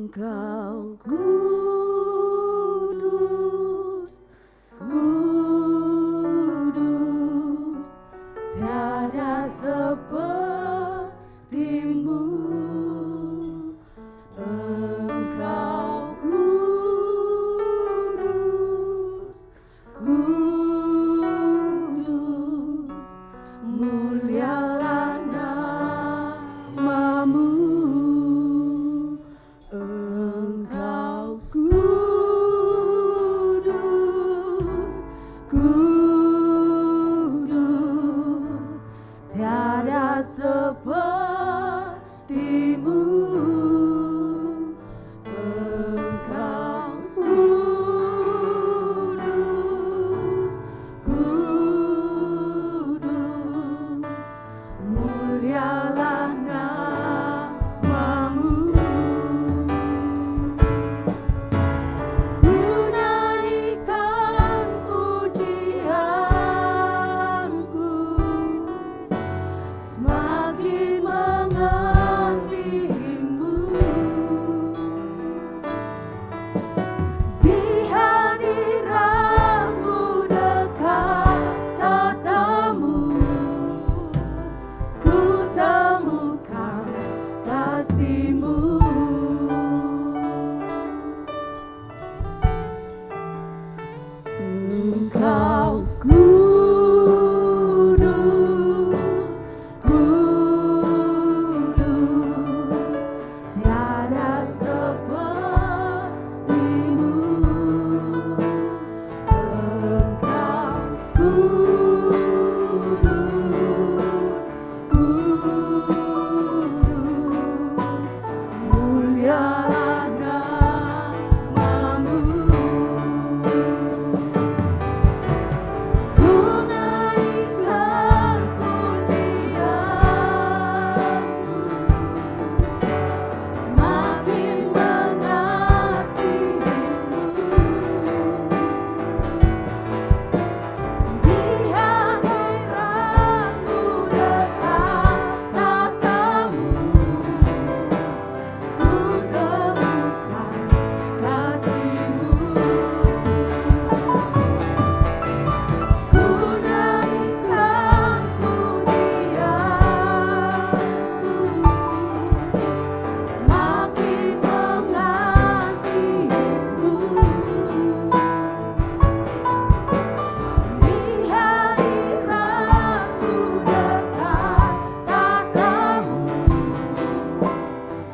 Engkau kudus, kudus, tiada sepertimu. Engkau kudus, kudus, mulialah namamu. Engkau kudus, kudus, tiada sepertimu. Engkau kudus, kudus, mulialah namamu. Ku nyanyikan pujianku, semakin mengasihimu. Di hadiratmu dekat tatamu, ku temukan kasihmu. Engkau kudus, kudus, tiada sepertimu. Engkau kudus, kudus, mulialah namamu. Ku naikkan pujianku, semakin mengasihimu. Di hadiratmu dekat tatamu, ku temukan kasihmu. Ku naikkan pujianku, semakin mengasihimu. Di hadiratmu dekat tatamu,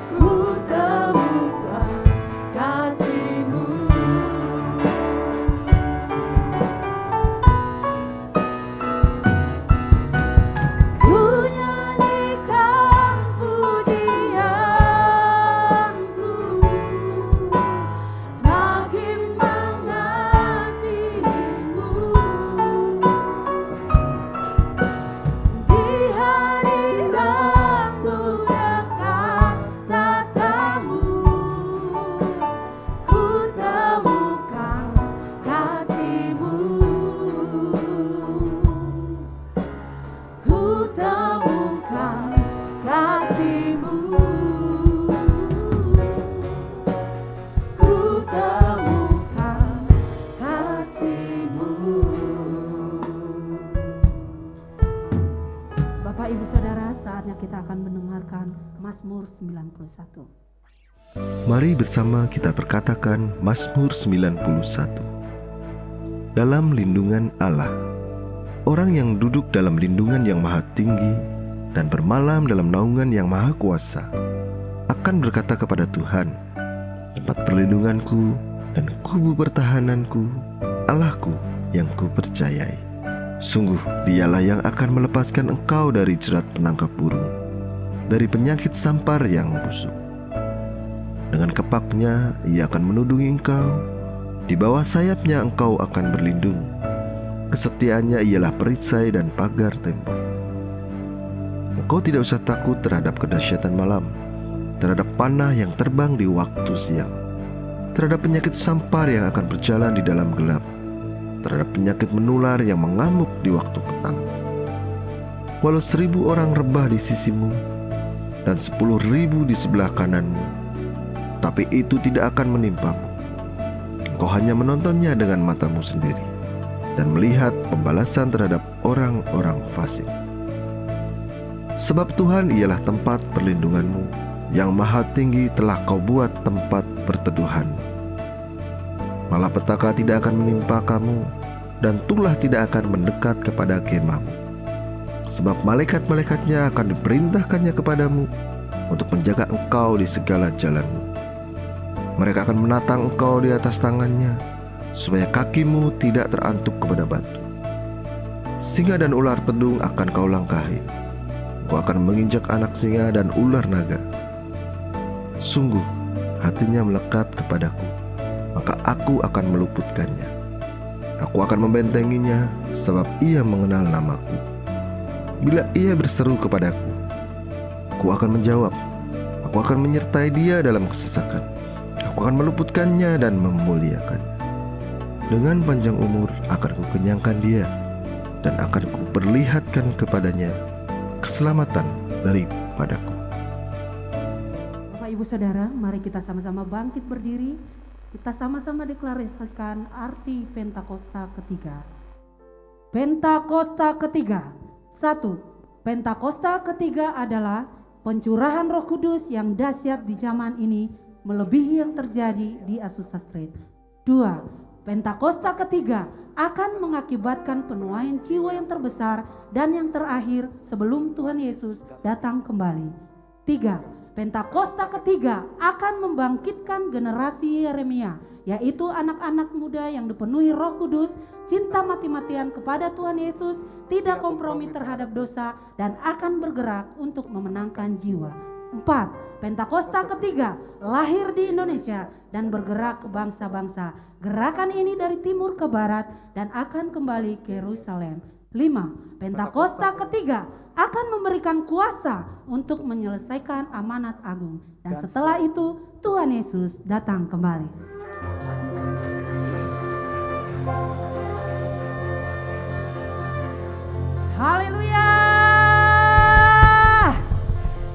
ku temukan kasihmu. Ku nyanyikan pujianku, semakin mengasihimu. Di hadiratmu dekat tatamu, ku temukan kasihmu. Ku temukan kasihmu. Ku temukan kasihmu. Bapak Ibu Saudara, saatnya kita akan mendengarkan Mazmur 91. Mari bersama kita perkatakan Mazmur 91. Dalam lindungan Allah. Orang yang duduk dalam lindungan yang maha tinggi dan bermalam dalam naungan yang maha kuasa akan berkata kepada Tuhan, tempat perlindunganku dan kubu pertahananku, Allahku yang kupercayai. Sungguh dialah yang akan melepaskan engkau dari jerat penangkap burung, dari penyakit sampar yang busuk. Dengan kepaknya ia akan menudungi engkau, di bawah sayapnya engkau akan berlindung. Kesetiaannya ialah perisai dan pagar tembok. Engkau tidak usah takut terhadap kedahsyatan malam, terhadap panah yang terbang di waktu siang, terhadap penyakit sampar yang akan berjalan di dalam gelap, terhadap penyakit menular yang mengamuk di waktu petang. Walau 1000 orang rebah di sisimu dan 10.000 di sebelah kananmu, tetapi itu tidak akan menimpamu. Engkau hanya menontonnya dengan matamu sendiri dan melihat pembalasan terhadap orang-orang fasik. Sebab Tuhan ialah tempat perlindunganmu, yang maha tinggi telah kau buat tempat perteduhanmu. Malapetaka tidak akan menimpa kamu, dan tulah tidak akan mendekat kepada kemahmu. Sebab malaikat-malaikatnya akan diperintahkannya kepadamu untuk menjaga engkau di segala jalanmu. Mereka akan menatang engkau di atas tangannya, supaya kakimu tidak terantuk kepada batu. Singa dan ular tedung akan kau langkahi. Engkau akan menginjak anak singa dan ular naga. Sungguh, hatinya melekat kepadaku, maka aku akan meluputkannya. Aku akan membentenginya, sebab ia mengenal namaku. Bila ia berseru kepadaku, aku akan menjawab. Aku akan menyertai dia dalam kesesakan. Aku akan meluputkannya dan memuliakannya. Dengan panjang umur akan kukenyangkan dia, dan akan kuperlihatkan kepadanya keselamatan daripadaku. Bapak Ibu Saudara, mari kita sama-sama bangkit berdiri. Kita sama-sama deklarasikan arti Pentakosta ketiga. Pentakosta ketiga. 1. Pentakosta ketiga adalah pencurahan Roh Kudus yang dahsyat di zaman ini, melebihi yang terjadi di Azusa Street. 2. Pentakosta ketiga akan mengakibatkan penuaian jiwa yang terbesar dan yang terakhir sebelum Tuhan Yesus datang kembali. 3. Pentakosta ketiga akan membangkitkan generasi Yeremia, yaitu anak-anak muda yang dipenuhi Roh Kudus, cinta mati-matian kepada Tuhan Yesus, tidak kompromi terhadap dosa, dan akan bergerak untuk memenangkan jiwa. 4. Pentakosta ketiga lahir di Indonesia dan bergerak ke bangsa-bangsa. Gerakan ini dari timur ke barat dan akan kembali ke Yerusalem. 5. Pentakosta ketiga akan memberikan kuasa untuk menyelesaikan amanat agung. Dan setelah itu Tuhan Yesus datang kembali. Haleluya.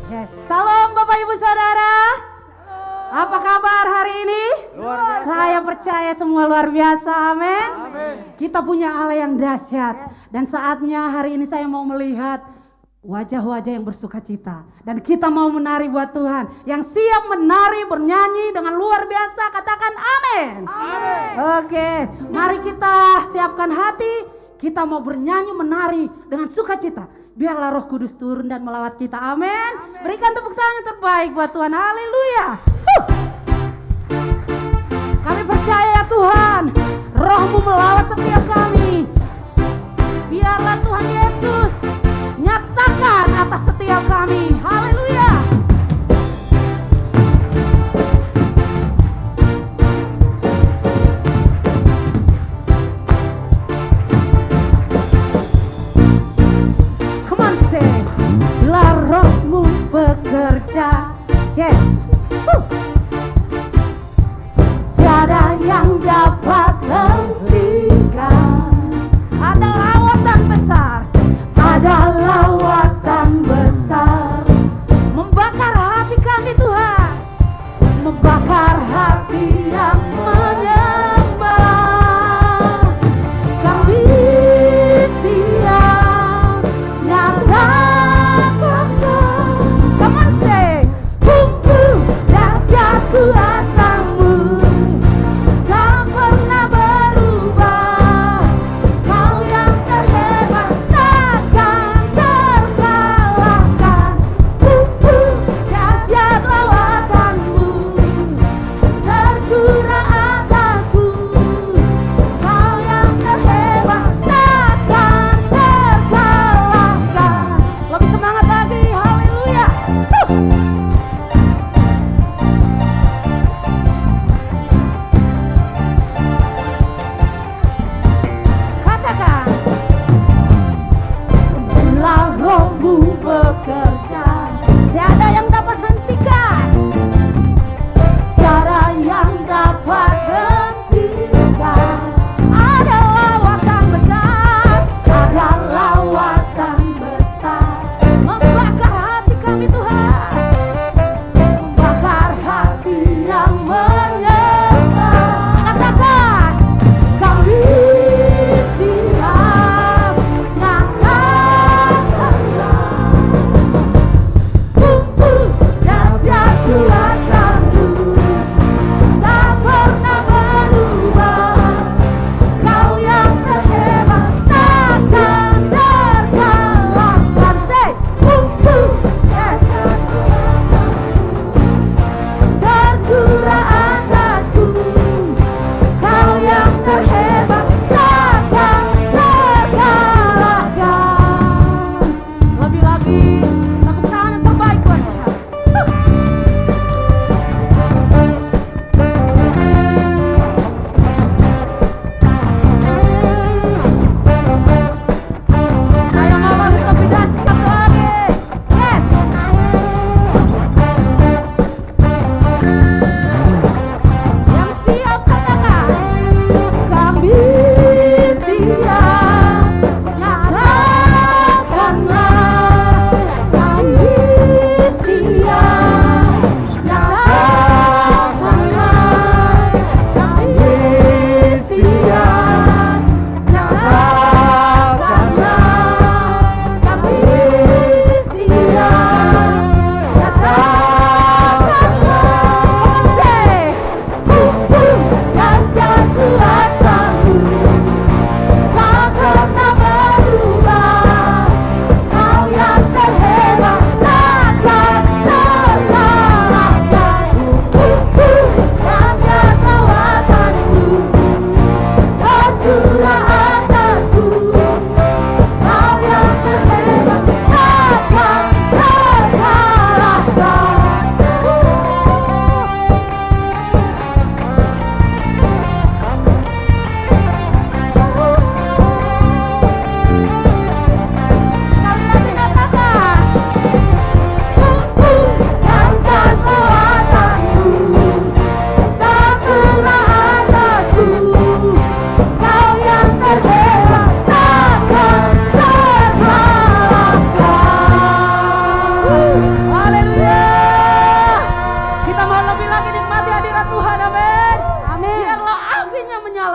Yes, salam Bapak Ibu Saudara. Apa kabar hari ini? Luar biasa. Saya percaya semua luar biasa, amin. Kita punya Allah yang dahsyat. Dan saatnya hari ini saya mau melihat wajah-wajah yang bersuka cita. Dan kita mau menari buat Tuhan. Yang siap menari, bernyanyi dengan luar biasa. Katakan amin. Oke, mari kita siapkan hati. Kita mau bernyanyi, menari dengan sukacita. Biarlah Roh Kudus turun dan melawat kita. Amin. Berikan tepuk tangan yang terbaik buat Tuhan. Haleluya. Kami percaya ya Tuhan, Roh-Mu melawat setiap kami. Biarlah Tuhan Yesus nyatakan atas setiap kami. Haleluya. Come on say, bila Roh-Mu bekerja, yes. Tiada yang dapat hentikan. Ada lawatan besar, ada lawatan besar, membakar hati kami Tuhan, membakar hati yang menyembah. Kami siap nyatakan, come on say, dahsyat kuasa-Mu. Kau pernah berubah, Kau yang terhebat takkan terkalahkan. Dahsyat lawatan-Mu, tercurah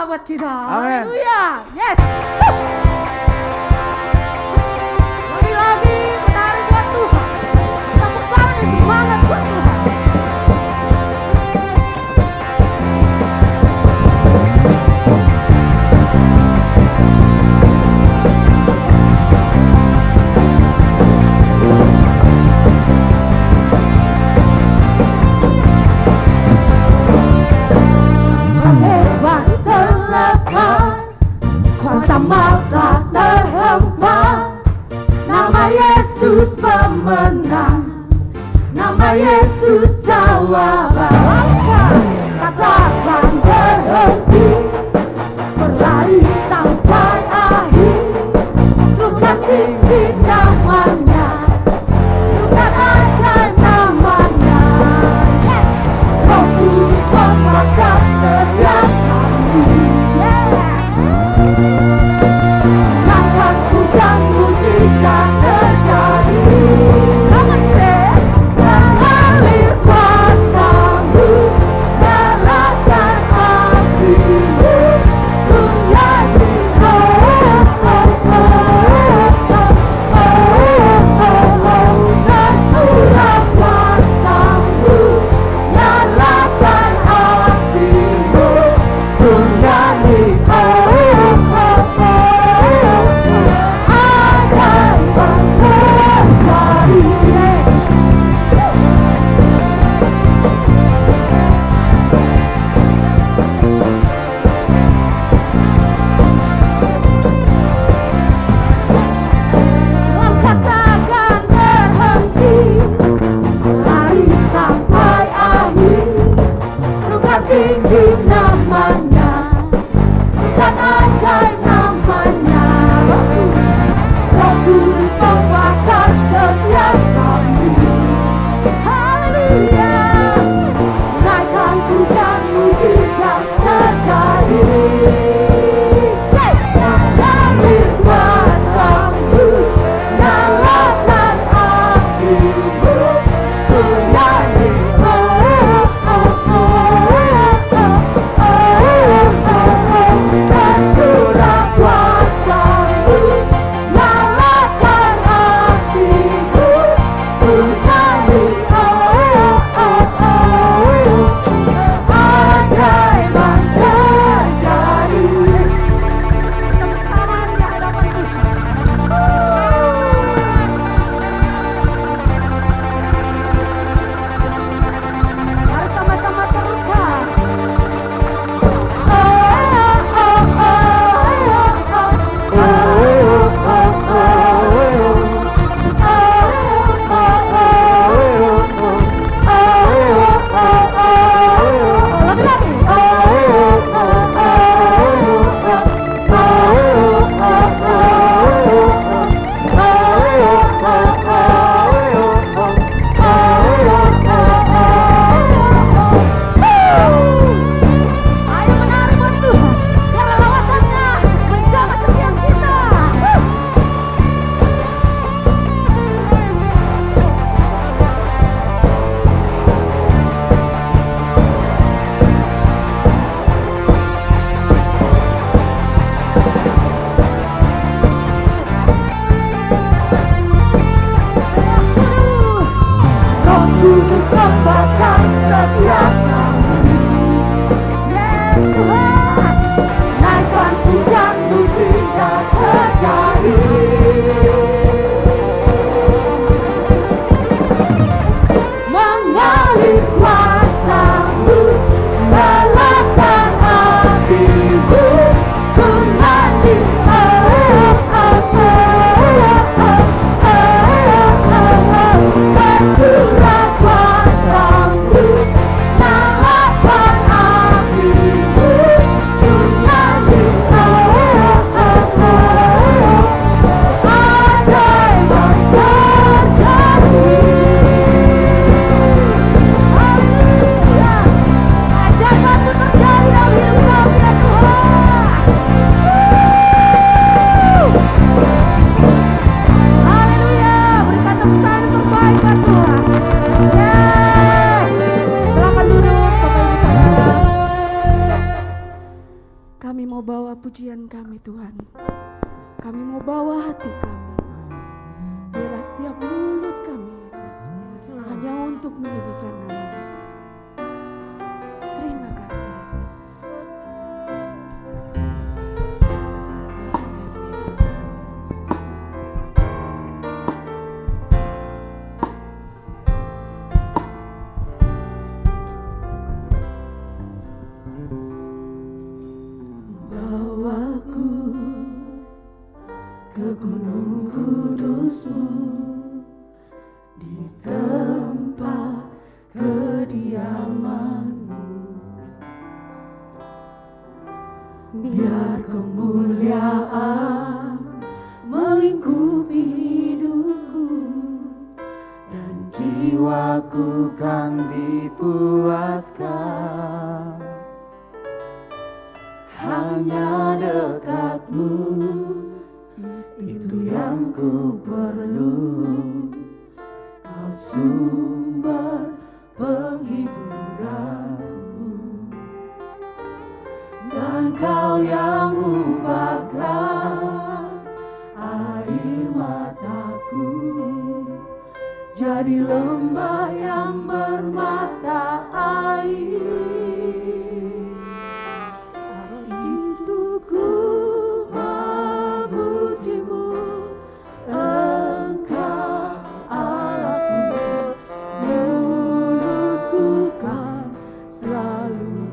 buat kita. Amin. Haleluya. Yes. Lebih lagi menari buat Tuhan. Tepuk tangan yang semangat buat Tuhan. Bebas terlepas, kuasa mata terhempas. Nama Yesus pemenang, nama Yesus jawaban. Katakan berhenti, berlari sampai akhir. Serukan tinggi namanya, serukan ajaib namanya. Roh Kudus membakar setiap kami. Naikkan hujan mujizat terjadi. Come on, say. Mengalir kuasa-Mu, nyalakan api-Mu. Ku nyanyi, oh, oh, oh, oh, oh, oh, oh. Dan curah kuasa-Mu, nyalakan api-Mu. Ku nyanyi, oh, oh, oh, oh. Ajaib terjadi. Katakan berhenti, berlari sampai akhir. Serukan tinggi namanya, serukan ajaib namanya. Roh Kudus membakar setiap kami. Haleluya. Naikkan hujan mujizat terjadi. Mengalir kuasa-Mu, nyalakan api-Mu. Ku nyanyi, oh, oh, oh, oh, oh, mau bawa pujian kami Tuhan. Kami mau bawa hati kami. Biarlah setiap mulut kami Yesus hanya untuk meninggikan nama-Mu saja. Terima kasih Yesus. Bawaku ke gunung kudus-Mu, di tempat kediaman-Mu. Biar kemuliaan melingkupi hidupku, dan jiwaku kan dipuaskan. Hanya dekat-Mu, itu yang ku perlu. Kau sumber penghiburanku, dan Kau yang ubahkan air mataku jadi lembah yang bermata air. Itu ku memuji-Mu, Engkau Allahku. Mulutku kan selalu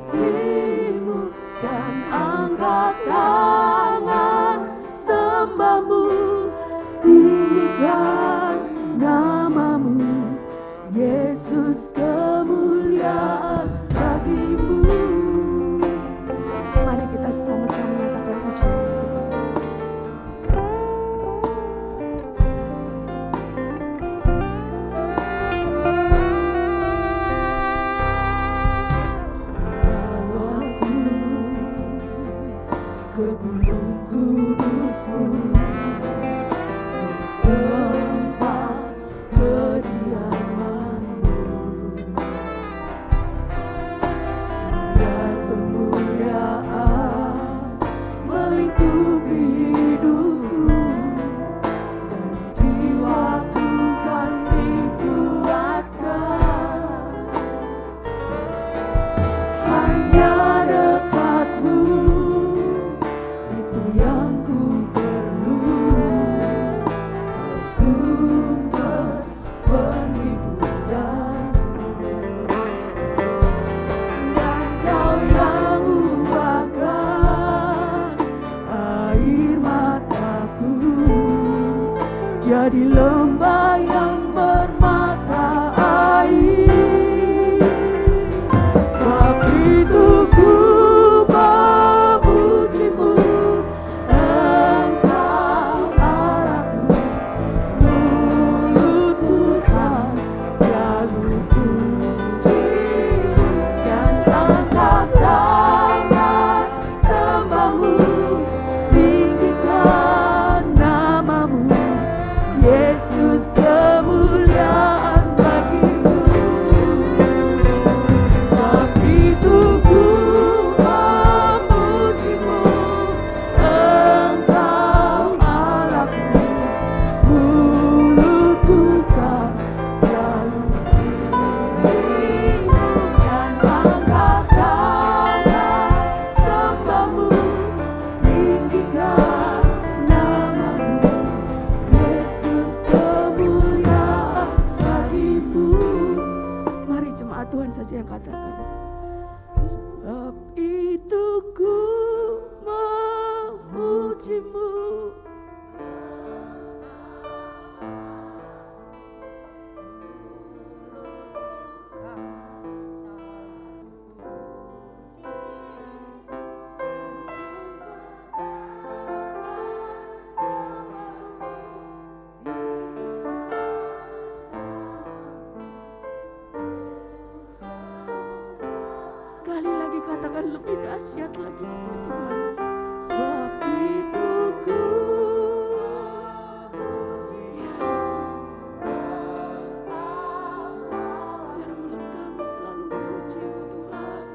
puji-Mu, dan angkat tangan sembah-Mu, tinggikan nama-Mu, Yesus, kemuliaan bagi-Mu. Mari kita sama-sama menyatakan pujian kepada Bawaku ke gunung kudus-Mu, di tempat kediaman-Mu. Biar kemuliaan melingkupi hidupku, dan jiwaku kan dipuaskan. Hanya dekat-Mu, itu yang ku perlu. Kau sumber penghiburanku, dan Kau yang ubahkan air mataku jadi lembah yang bermata air. Sebab itu ku memuji-Mu, Engkau Allahku. Mulutku kan selalu puji-Mu, dan angkat tangan sembah-Mu, tinggikan nama-Mu, Yesus, kemuliaan bagi-Mu. Sebab itu ku memuji-Mu, Engkau Allahku. Mulutku kan selalu puji-Mu, dan angkat tangan sembah-Mu, tinggikan nama-Mu, Yesus, kemuliaan bagi-Mu. Mari jemaat Tuhan saja yang katakan. Sebab itu ku memuji-Mu. Sekali lagi katakan lebih dahsyat lagi Tuhan. Sebab itu ku, ya Yesus, biar mulut kami selalu memuji-Mu Tuhan.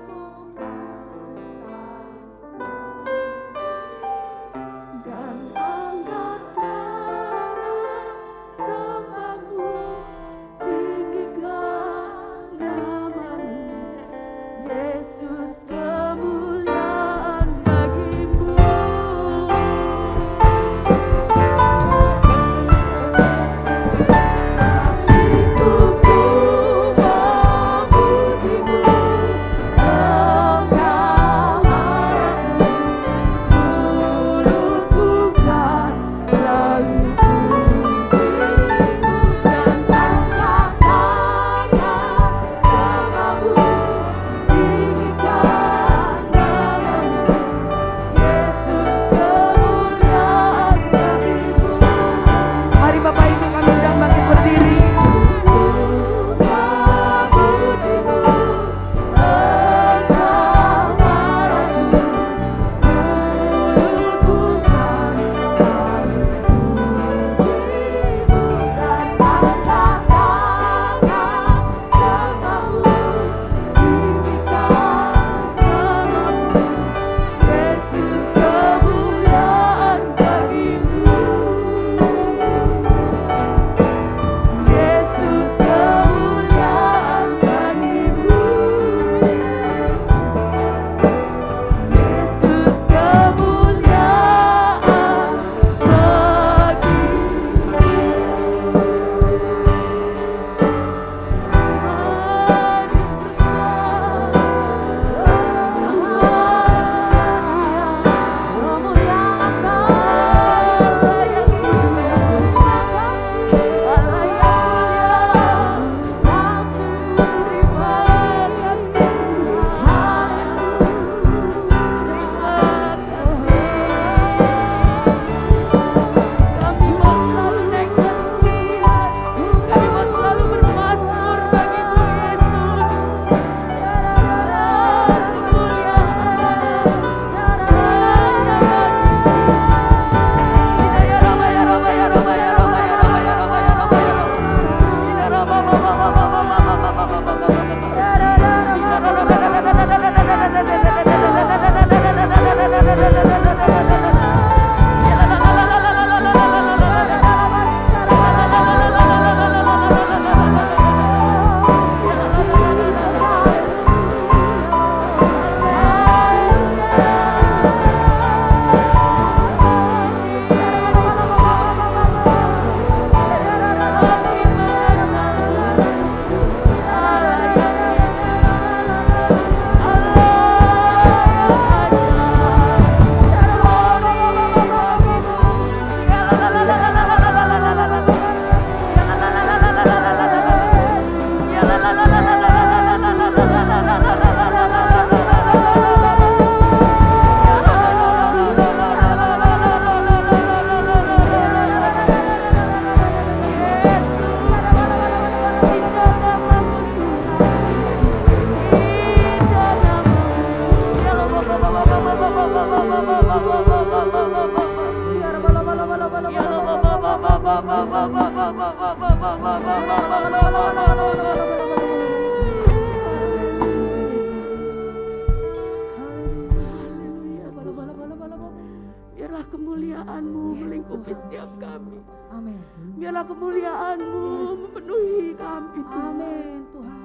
Biarlah kemuliaan-Mu melingkupi setiap kami. Amin. Biarlah kemuliaan-Mu memenuhi kami, Tuhan. Amin Tuhan.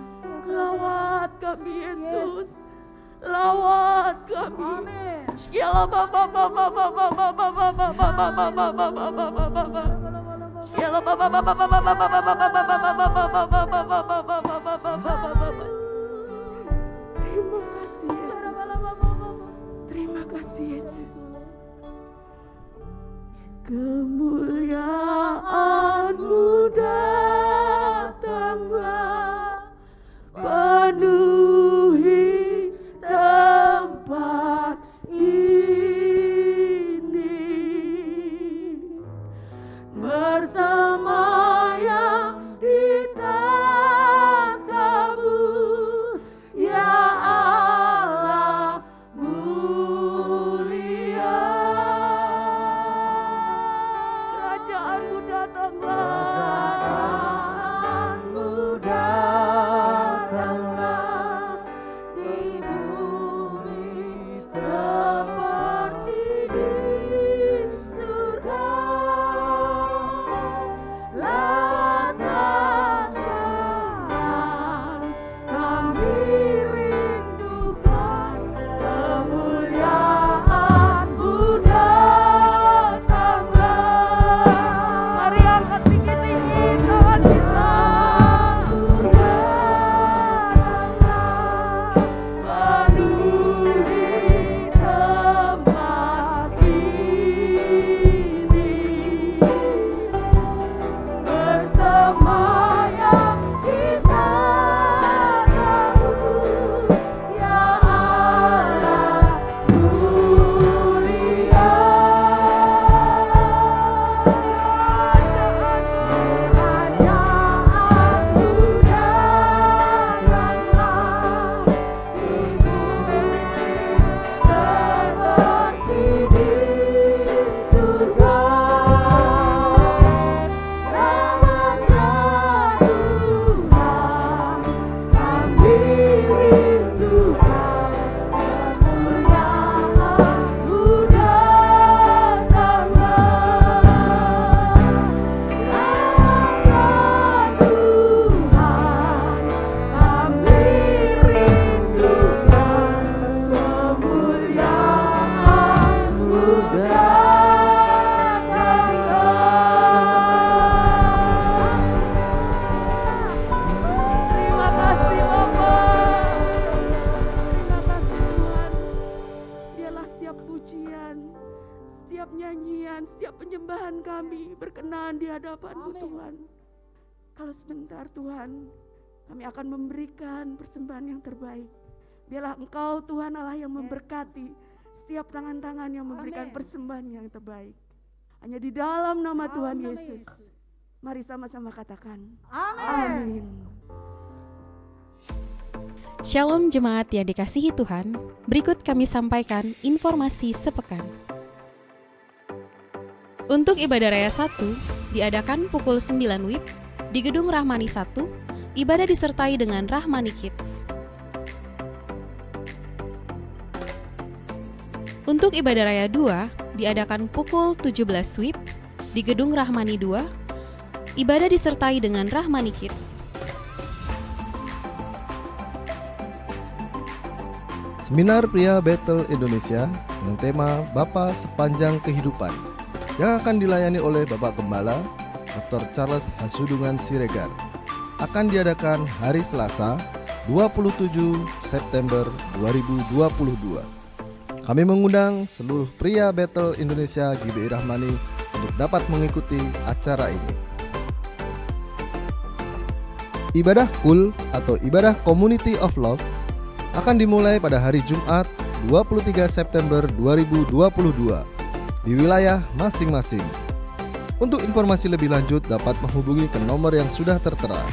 Lawat kami, Yesus. Lawat kami. Amin. Terima kasih, Yesus. Terima kasih, Yesus. Kemuliaan-Mu datanglah, penuhi tempat ini, bersemayam di tahta-Mu, ya Allah mulia. Kerajaan-Mu datanglah, di bumi seperti di surga. Lawatlah sekarang, kami rindukan kemuliaan-Mu datanglah. Mari angkat tinggi-tinggi tangan kita. Penuhi tempat ini, bersemayam di tahta-Mu, ya Allah mulia. Kerajaan-Mu datanglah, di bumi seperti di surga. Lawatlah Tuhan, kami rindukan kemuliaan-Mu datanglah. Lawatlah Tuhan, kami rindukan kemuliaan-Mu datanglah. Terima kasih Bapa. Terima kasih Tuhan. Biarlah setiap pujian, setiap nyanyian, setiap penyembahan kami berkenan di hadapan-Mu Tuhan. Kalau sebentar Tuhan, kami akan memberikan persembahan yang terbaik. Biarlah Engkau Tuhan Allah yang memberkati setiap tangan-tangan yang memberikan persembahan yang terbaik. Hanya di dalam nama Tuhan Yesus. Mari sama-sama katakan. Amin. Shalom jemaat yang dikasihi Tuhan, berikut kami sampaikan informasi sepekan. Untuk ibadah raya 1 diadakan pukul 9 WIB di Gedung Rahmani 1, ibadah disertai dengan Rahmani Kids. Untuk ibadah raya 2 diadakan pukul 17 WIB di Gedung Rahmani 2. Ibadah disertai dengan Rahmani Kids. Seminar Pria Bethel Indonesia dengan tema Bapa Sepanjang Kehidupan yang akan dilayani oleh Bapak Gembala Dr. Charles Hasudungan Siregar akan diadakan hari Selasa 27 September 2022. Kami mengundang seluruh pria Bethel Indonesia GBI Rahmani untuk dapat mengikuti acara ini. Ibadah KUL atau Ibadah Community of Love akan dimulai pada hari Jumat 23 September 2022 di wilayah masing-masing. Untuk informasi lebih lanjut dapat menghubungi ke nomor yang sudah tertera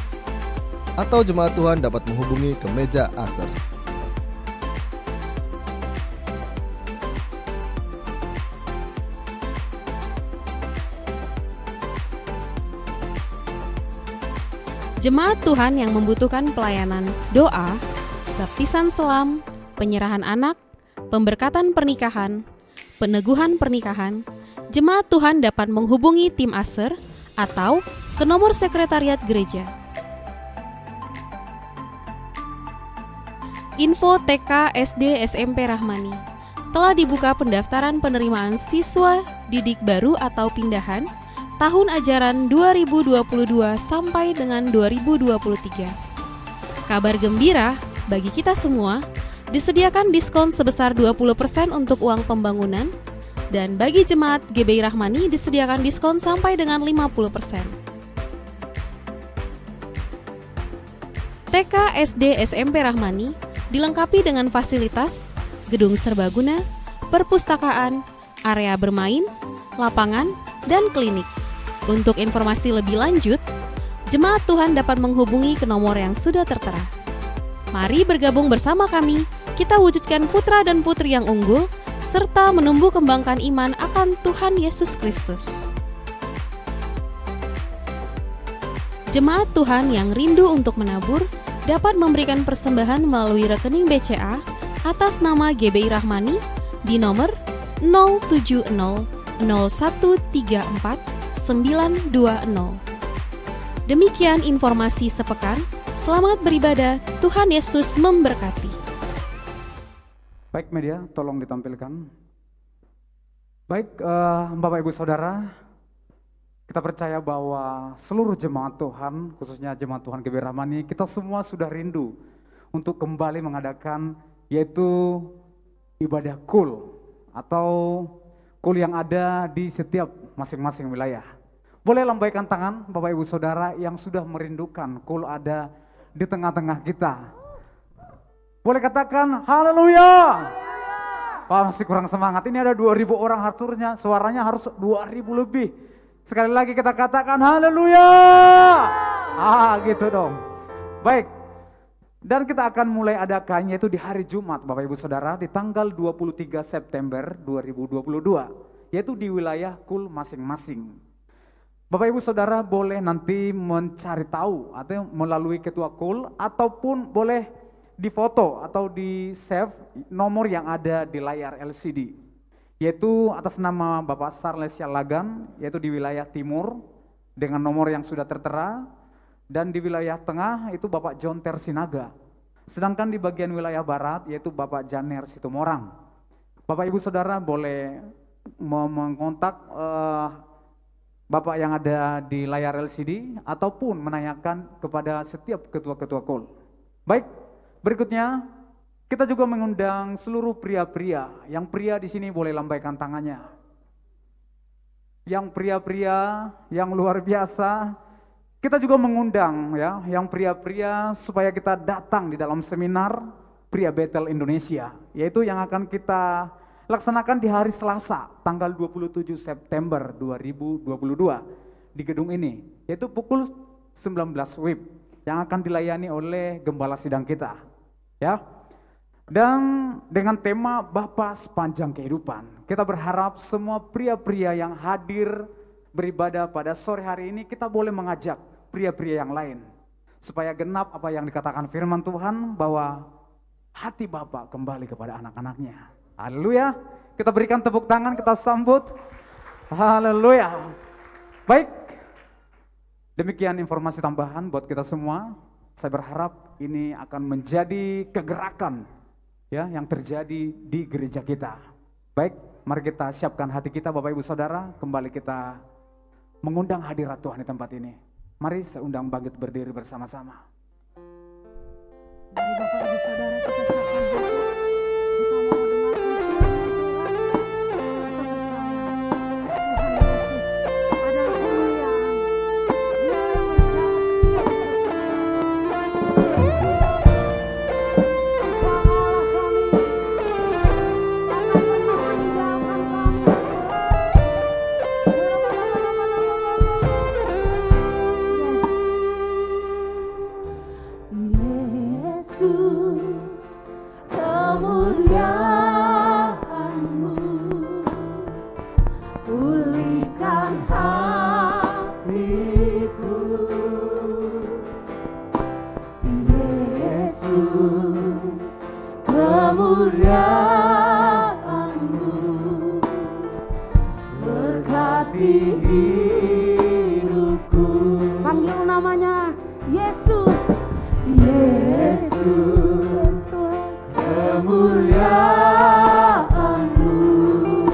atau jemaat Tuhan dapat menghubungi ke meja aser. Jemaat Tuhan yang membutuhkan pelayanan doa, baptisan selam, penyerahan anak, pemberkatan pernikahan, peneguhan pernikahan, jemaat Tuhan dapat menghubungi tim aser atau ke nomor sekretariat gereja. Info TK SD SMP Rahmani. Telah dibuka pendaftaran penerimaan siswa didik baru atau pindahan tahun ajaran 2022 sampai dengan 2023. Kabar gembira bagi kita semua, disediakan diskon sebesar 20% untuk uang pembangunan, dan bagi jemaat GBI Rahmani disediakan diskon sampai dengan 50%. TK SD SMP Rahmani dilengkapi dengan fasilitas gedung serbaguna, perpustakaan, area bermain, lapangan, dan klinik. Untuk informasi lebih lanjut, jemaat Tuhan dapat menghubungi ke nomor yang sudah tertera. Mari bergabung bersama kami, kita wujudkan putra dan putri yang unggul, serta menumbuh kembangkan iman akan Tuhan Yesus Kristus. Jemaat Tuhan yang rindu untuk menabur dapat memberikan persembahan melalui rekening BCA atas nama GBI Rahmani di nomor 070 0134 920. Demikian informasi sepekan. Selamat beribadah. Tuhan Yesus memberkati. Baik media, tolong ditampilkan. Baik Bapak Ibu Saudara, kita percaya bahwa seluruh jemaat Tuhan, khususnya jemaat Tuhan GBI Rahmani, kita semua sudah rindu untuk kembali mengadakan yaitu ibadah KUL atau KUL yang ada di setiap masing-masing wilayah. Boleh lambaikan tangan Bapak Ibu Saudara yang sudah merindukan KUL ada di tengah-tengah kita. Boleh katakan haleluya. Wah, masih kurang semangat. Ini ada 2.000 orang haturnya, suaranya harus 2.000 lebih. Sekali lagi kita katakan haleluya. Gitu dong. Baik. Dan kita akan mulai adakan yaitu di hari Jumat Bapak Ibu Saudara di tanggal 23 September 2022. Yaitu di wilayah KUL masing-masing. Bapak Ibu Saudara boleh nanti mencari tahu atau melalui ketua KUL ataupun boleh difoto atau di save nomor yang ada di layar LCD. Yaitu atas nama Bapak Charles Sialagan yaitu di wilayah timur dengan nomor yang sudah tertera. Dan di wilayah tengah itu Bapak John Tersinaga. Sedangkan di bagian wilayah barat yaitu Bapak Janer Situmorang. Bapak Ibu Saudara boleh mengontak Bapak yang ada di layar LCD ataupun menanyakan kepada setiap ketua-ketua KUL. Baik, berikutnya kita juga mengundang seluruh pria-pria. Yang pria di sini boleh lambaikan tangannya. Yang pria-pria yang luar biasa, kita juga mengundang ya, yang pria-pria supaya kita datang di dalam seminar Pria Bethel Indonesia, yaitu yang akan kita laksanakan di hari Selasa, tanggal 27 September 2022 di gedung ini, yaitu pukul 19 WIB yang akan dilayani oleh gembala sidang kita. Ya. Dan dengan tema Bapa Sepanjang Kehidupan, kita berharap semua pria-pria yang hadir beribadah pada sore hari ini, kita boleh mengajak pria-pria yang lain supaya genap apa yang dikatakan firman Tuhan bahwa hati Bapa kembali kepada anak-anaknya. Haleluya. Kita berikan tepuk tangan, kita sambut. Haleluya. Baik. Demikian informasi tambahan buat kita semua. Saya berharap ini akan menjadi kegerakan ya yang terjadi di gereja kita. Baik, mari kita siapkan hati kita Bapak Ibu Saudara, kembali kita mengundang hadirat Tuhan di tempat ini. Mari saya undang bangkit berdiri bersama-sama. Mari Bapak Ibu Saudara kita siapkan hati. Kita mau dengarkan panggil namanya Yesus. Yesus, kemuliaan-Mu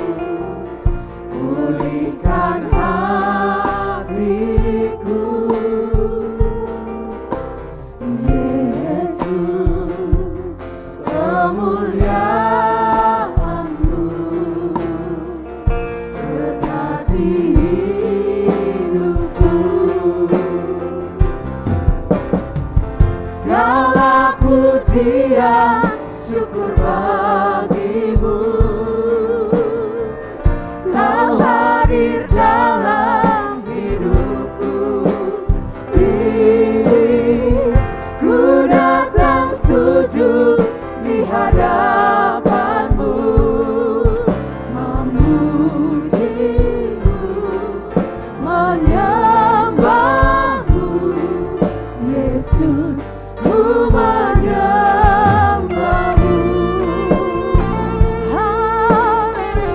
pulihkan hatiku. Yesus, kemuliaan-Mu berkati hidupku. Segala pujian syukur bagimu, Kau hadir dalam hidupku. Ini ku datang sujud di hadapan-Mu, memuji-Mu, menyembah-Mu. Yesus, ku menyembah-Mu. Haleluya.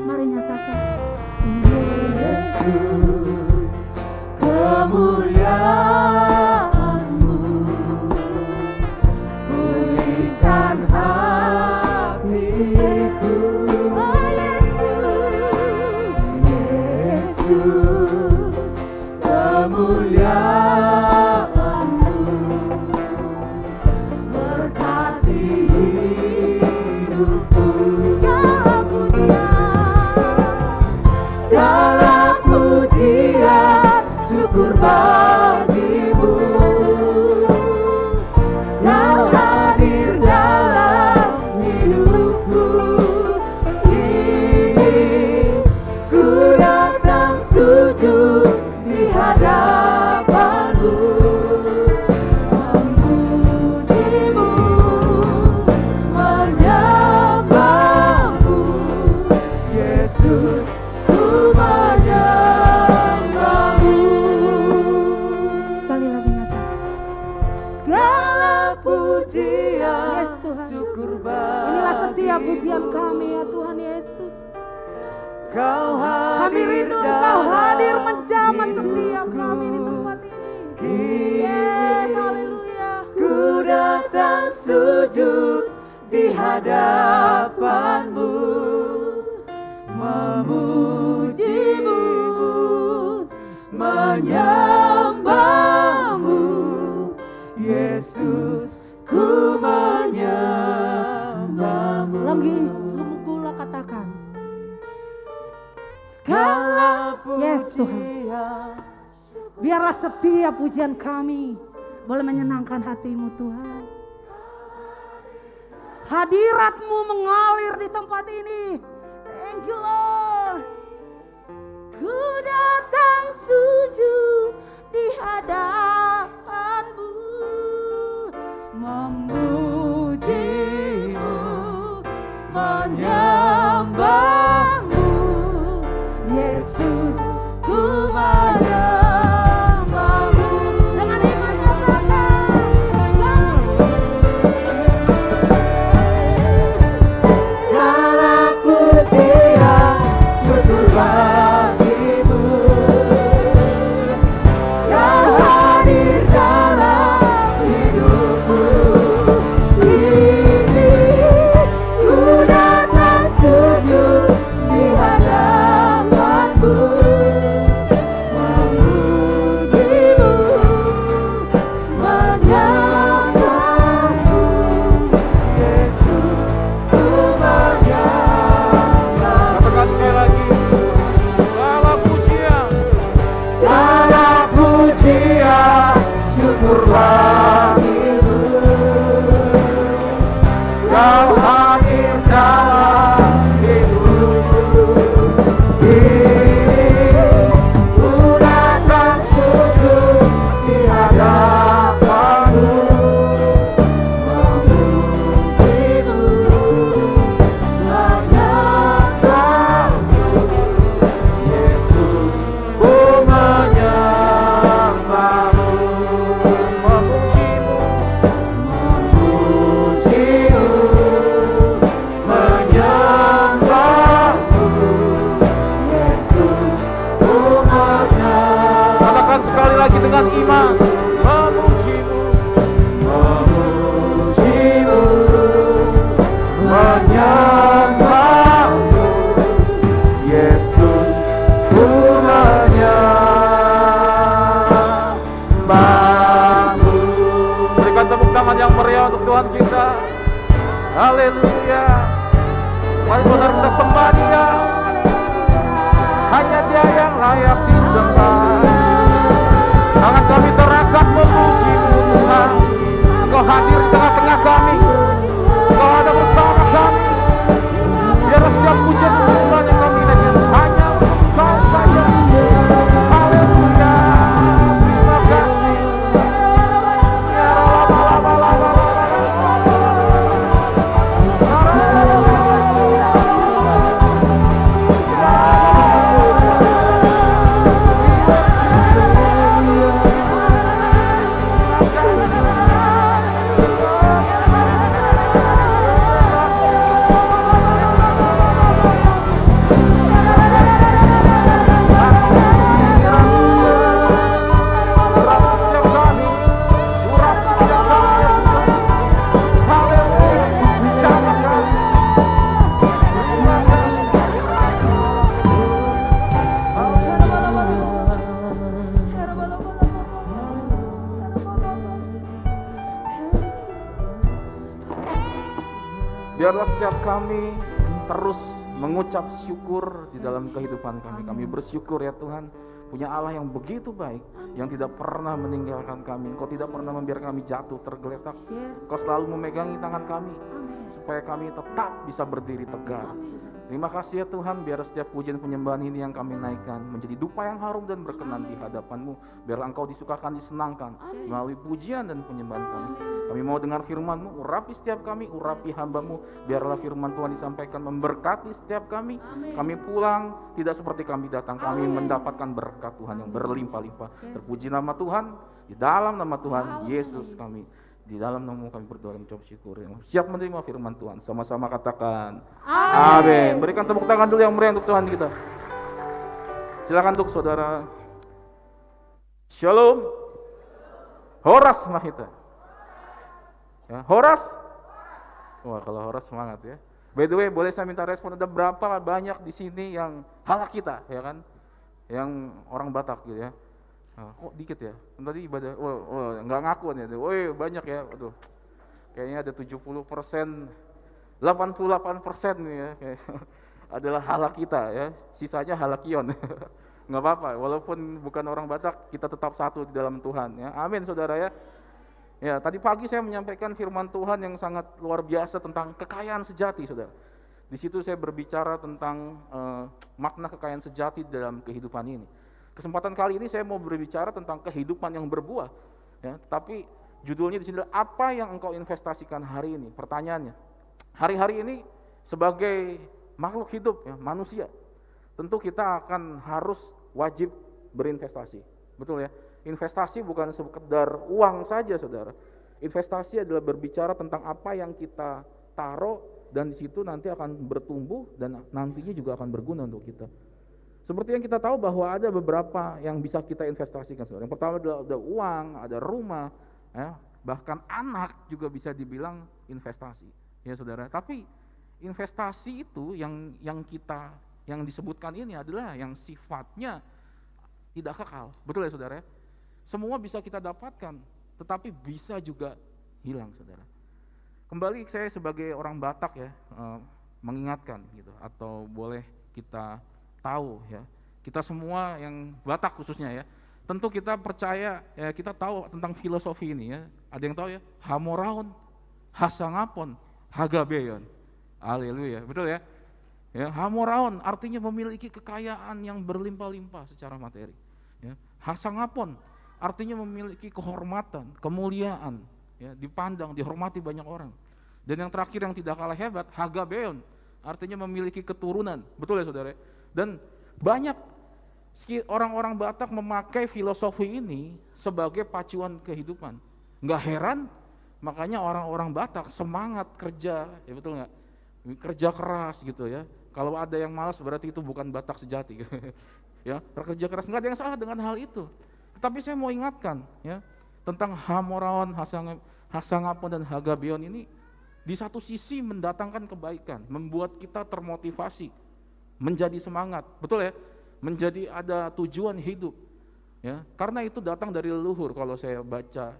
Mari nyatakan Yesus, kemuliaan-Mu pulihkan hatiku. Oh Yesus, Yesus, kemuliaan-Mu berkati hidupku. Segala pujian syukur bagimu, Kau hadir dalam hidupku. Ini ku datang sujud di hadapan-Mu, memuji-Mu, menyembah-Mu. Yesus, ku menyembah-Mu. Sekali lagi nyatakan segala pujian yes, Tuhan. Syukur bagimu. Inilah setiap pujian kami ya Tuhan Yesus. Kami rindu Engkau hadir menjamah setiap kami di tempat ini. Yes, haleluya. Ku datang sujud di hadapan-Mu, memuji-Mu, menyembah-Mu. Yesus, ku menyembah-Mu. Lagi sungguhlah katakan segala pujian. Yes Tuhan, biarlah setiap pujian kami boleh menyenangkan hati-Mu Tuhan. Hadirat-Mu mengalir di tempat ini. Thank you Lord. Ku datang sujud di hadapan-Mu, memuji-Mu, menyembah-Mu. Yesus, ku menyembah. dengan iman memujimu, menyembahmu, Yesus ku menyembahmu. Berikan tepuk tangan yang meriah untuk Tuhan kita. Haleluya. Mari saudara kita sembah Dia. Hanya Dia yang layak disembah. Tangan kami terangkat memuji-Mu Tuhan. Engkau hadir di tengah-tengah kami. Engkau ada bersama kami. Biar setiap pujian Tuhan yang kami naikkan hanya untuk Engkau saja. Haleluya. Terima kasih. Ya lama-lama. Biarlah setiap kami terus mengucap syukur di dalam kehidupan kami. Kami bersyukur ya Tuhan, punya Allah yang begitu baik, yang tidak pernah meninggalkan kami. Engkau tidak pernah membiarkan kami jatuh tergeletak. Engkau selalu memegangi tangan kami, supaya kami tetap bisa berdiri tegak. Terima kasih ya Tuhan, biar setiap pujian penyembahan ini yang kami naikkan menjadi dupa yang harum dan berkenan di hadapan-Mu. Biarlah Engkau disukakan, disenangkan melalui pujian dan penyembahan kami. Kami mau dengar firman-Mu, urapi setiap kami, urapi hamba-Mu. Biarlah firman Tuhan disampaikan memberkati setiap kami. Kami pulang tidak seperti kami datang, kami mendapatkan berkat Tuhan yang berlimpah-limpah. Terpuji nama Tuhan, di dalam nama Tuhan Yesus kami. Di dalam nama kami berdoa dan mengucap syukur. Siap menerima firman Tuhan. Sama-sama katakan amin. Berikan tepuk tangan dulu yang meriah untuk Tuhan kita. Silakan untuk saudara. Shalom. Horas Mahita. Ya, Horas. Wah, kalau Horas semangat ya. By the way, boleh saya minta respon, ada berapa banyak di sini yang halak kita, ya kan? Yang orang Batak gitu ya. Kok dikit ya? Tadi ibadah, nggak ngakuan ya, banyak ya, aduh, kayaknya ada 70%, 88% nih ya, kayak, adalah halak kita ya, sisanya halakion, nggak apa-apa, walaupun bukan orang Batak, kita tetap satu di dalam Tuhan ya, amin saudara ya. Ya, tadi pagi saya menyampaikan firman Tuhan yang sangat luar biasa tentang kekayaan sejati saudara. Di situ saya berbicara tentang makna kekayaan sejati dalam kehidupan ini. Kesempatan kali ini saya mau berbicara tentang kehidupan yang berbuah. Ya, tapi judulnya di sini adalah apa yang engkau investasikan hari ini. Pertanyaannya, hari-hari ini sebagai makhluk hidup, ya, manusia, tentu kita akan harus wajib berinvestasi. Betul ya? Investasi bukan sekedar uang saja, saudara. Investasi adalah berbicara tentang apa yang kita taruh dan di situ nanti akan bertumbuh dan nantinya juga akan berguna untuk kita. Seperti yang kita tahu bahwa ada beberapa yang bisa kita investasikan. Yang pertama adalah ada uang, ada rumah, ya, bahkan anak juga bisa dibilang investasi, ya saudara. Tapi investasi itu yang disebutkan ini adalah yang sifatnya tidak kekal, betul ya saudara? Semua bisa kita dapatkan, tetapi bisa juga hilang, saudara. Kembali saya sebagai orang Batak ya, mengingatkan gitu, atau boleh kita tahu ya, kita semua yang Batak khususnya ya, tentu kita percaya ya, kita tahu tentang filosofi ini ya. Ada yang tahu ya, hamoraon, hasangapon, hagabeyon. Haleluya, betul ya? Ya, hamoraon artinya memiliki kekayaan yang berlimpah-limpah secara materi. Ya, hasangapon artinya memiliki kehormatan, kemuliaan, ya, dipandang, dihormati banyak orang. Dan yang terakhir yang tidak kalah hebat, hagabeyon artinya memiliki keturunan. Betul ya saudara? Dan banyak orang-orang Batak memakai filosofi ini sebagai pacuan kehidupan. Nggak heran, makanya orang-orang Batak semangat kerja, ya betul nggak? Kerja keras gitu ya. Kalau ada yang malas berarti itu bukan Batak sejati. Ya, kerja keras, nggak ada yang salah dengan hal itu. Tetapi saya mau ingatkan ya tentang Hamoraon, Hasangapon dan Hagabeon ini di satu sisi mendatangkan kebaikan, membuat kita termotivasi, menjadi semangat, betul ya? Menjadi ada tujuan hidup. Ya, karena itu datang dari leluhur kalau saya baca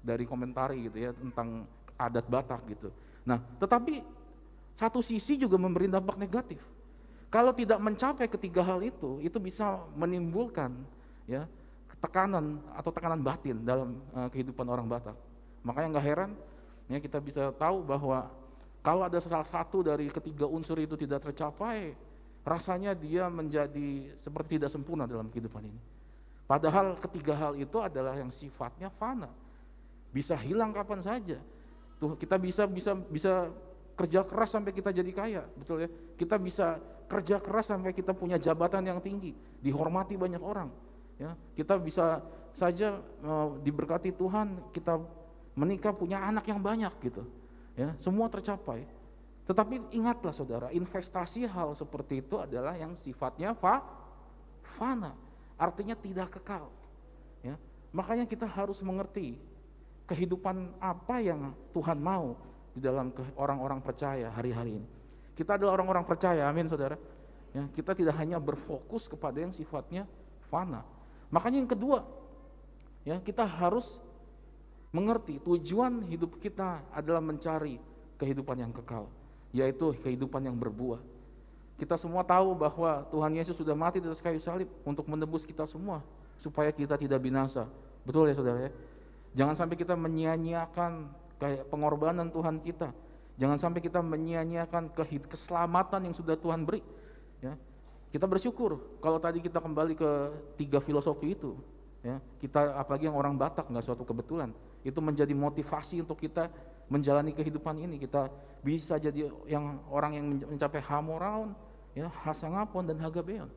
dari komentari gitu ya tentang adat Batak gitu. Nah, tetapi satu sisi juga memberi dampak negatif. Kalau tidak mencapai ketiga hal itu bisa menimbulkan ya tekanan atau tekanan batin dalam kehidupan orang Batak. Makanya nggak heran ya kita bisa tahu bahwa kalau ada salah satu dari ketiga unsur itu tidak tercapai, rasanya dia menjadi seperti tidak sempurna dalam kehidupan ini. Padahal ketiga hal itu adalah yang sifatnya fana, bisa hilang kapan saja. Tuh kita bisa kerja keras sampai kita jadi kaya, betul ya? Kita bisa kerja keras sampai kita punya jabatan yang tinggi, dihormati banyak orang. Ya, kita bisa saja diberkati Tuhan, kita menikah punya anak yang banyak gitu. Ya, semua tercapai. Tetapi ingatlah saudara, investasi hal seperti itu adalah yang sifatnya fana. Artinya tidak kekal. Ya, makanya kita harus mengerti kehidupan apa yang Tuhan mau di dalam orang-orang percaya hari-hari ini. Kita adalah orang-orang percaya, amin saudara. Ya, kita tidak hanya berfokus kepada yang sifatnya fana. Makanya yang kedua, ya kita harus mengerti tujuan hidup kita adalah mencari kehidupan yang kekal, yaitu kehidupan yang berbuah. Kita semua tahu bahwa Tuhan Yesus sudah mati di atas kayu salib untuk menebus kita semua supaya kita tidak binasa. Betul ya saudara ya? Jangan sampai kita menyia-nyiakan kayak pengorbanan Tuhan kita. Jangan sampai kita menyia-nyiakan keselamatan yang sudah Tuhan beri. Ya. Kita bersyukur kalau tadi kita kembali ke 3 filosofi itu. Ya. Kita apalagi yang orang Batak, nggak suatu kebetulan. Itu menjadi motivasi untuk kita menjalani kehidupan ini. Kita bisa jadi orang yang mencapai Hamoraon, ya, Hasangapon dan Hagabeon.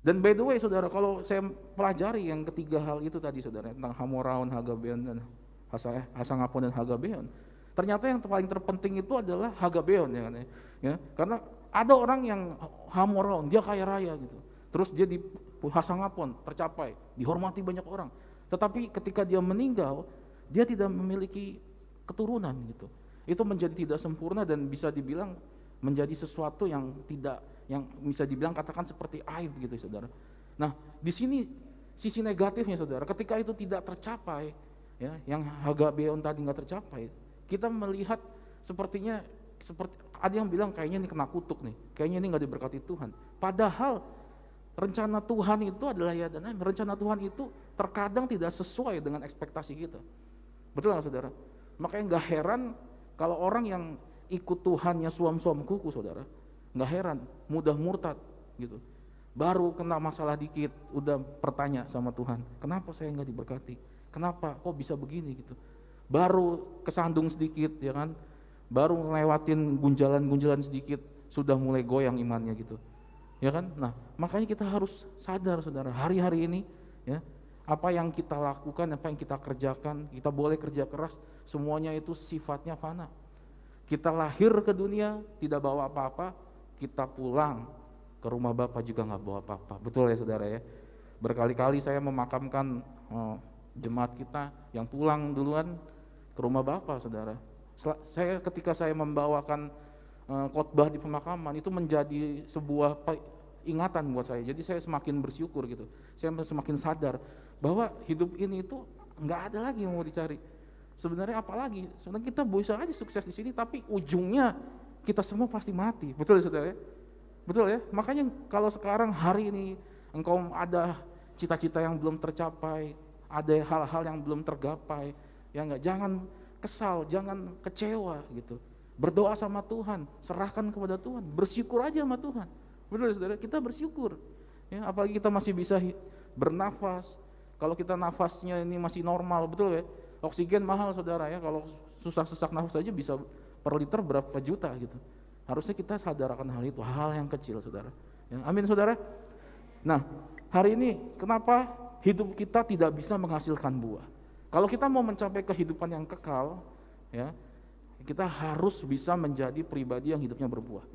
Dan by the way saudara, kalau saya pelajari yang ketiga hal itu tadi saudara, tentang Hamoraon, Hagabeon dan Hasangapon dan Hagabeon, ternyata yang paling terpenting itu adalah Hagabeon ya, karena ada orang yang Hamoraon, dia kaya raya gitu, terus dia di Hasangapon tercapai, dihormati banyak orang, tetapi ketika dia meninggal, dia tidak memiliki keturunan gitu. Itu menjadi tidak sempurna dan bisa dibilang menjadi sesuatu yang tidak, yang bisa dibilang katakan seperti aib gitu saudara. Nah di sini sisi negatifnya saudara, ketika itu tidak tercapai, ya, yang Hagabeon tadi nggak tercapai, kita melihat sepertinya seperti ada yang bilang kayaknya ini kena kutuk nih, kayaknya ini nggak diberkati Tuhan. Padahal rencana Tuhan itu adalah ya dan rencana Tuhan itu terkadang tidak sesuai dengan ekspektasi kita. Betul nggak saudara? Makanya nggak heran kalau orang yang ikut Tuhannya suam-suam kuku saudara, nggak heran mudah murtad gitu. Baru kena masalah dikit udah bertanya sama Tuhan, kenapa saya nggak diberkati? Kenapa kok bisa begini gitu? Baru kesandung sedikit ya kan, baru ngelewatin gunjalan-gunjalan sedikit sudah mulai goyang imannya gitu. Ya kan? Nah, makanya kita harus sadar saudara, hari-hari ini ya, apa yang kita lakukan, apa yang kita kerjakan, kita boleh kerja keras, semuanya itu sifatnya fana. Kita lahir ke dunia tidak bawa apa-apa, kita pulang ke rumah Bapa juga nggak bawa apa-apa. Betul ya saudara ya? Berkali-kali saya memakamkan jemaat kita yang pulang duluan ke rumah Bapa saudara. Ketika saya membawakan khotbah di pemakaman itu menjadi sebuah ingatan buat saya. Jadi saya semakin bersyukur gitu. Saya semakin sadar bahwa hidup ini itu nggak ada lagi yang mau dicari. Sebenarnya apalagi, sebenarnya kita bisa aja sukses di sini, tapi ujungnya kita semua pasti mati. Betul ya saudara? Betul ya? Makanya kalau sekarang hari ini engkau ada cita-cita yang belum tercapai, ada hal-hal yang belum tergapai, ya enggak, jangan kesal, jangan kecewa gitu. Berdoa sama Tuhan, serahkan kepada Tuhan, bersyukur aja sama Tuhan. Betul ya saudara? Kita bersyukur. Ya, apalagi kita masih bisa bernafas. Kalau kita nafasnya ini masih normal, betul ya? Oksigen mahal saudara ya, kalau susah sesak nafas aja bisa per liter berapa juta gitu. Harusnya kita sadar akan hal itu, hal yang kecil saudara. Ya, amin saudara. Nah hari ini kenapa hidup kita tidak bisa menghasilkan buah? Kalau kita mau mencapai kehidupan yang kekal, ya kita harus bisa menjadi pribadi yang hidupnya berbuah.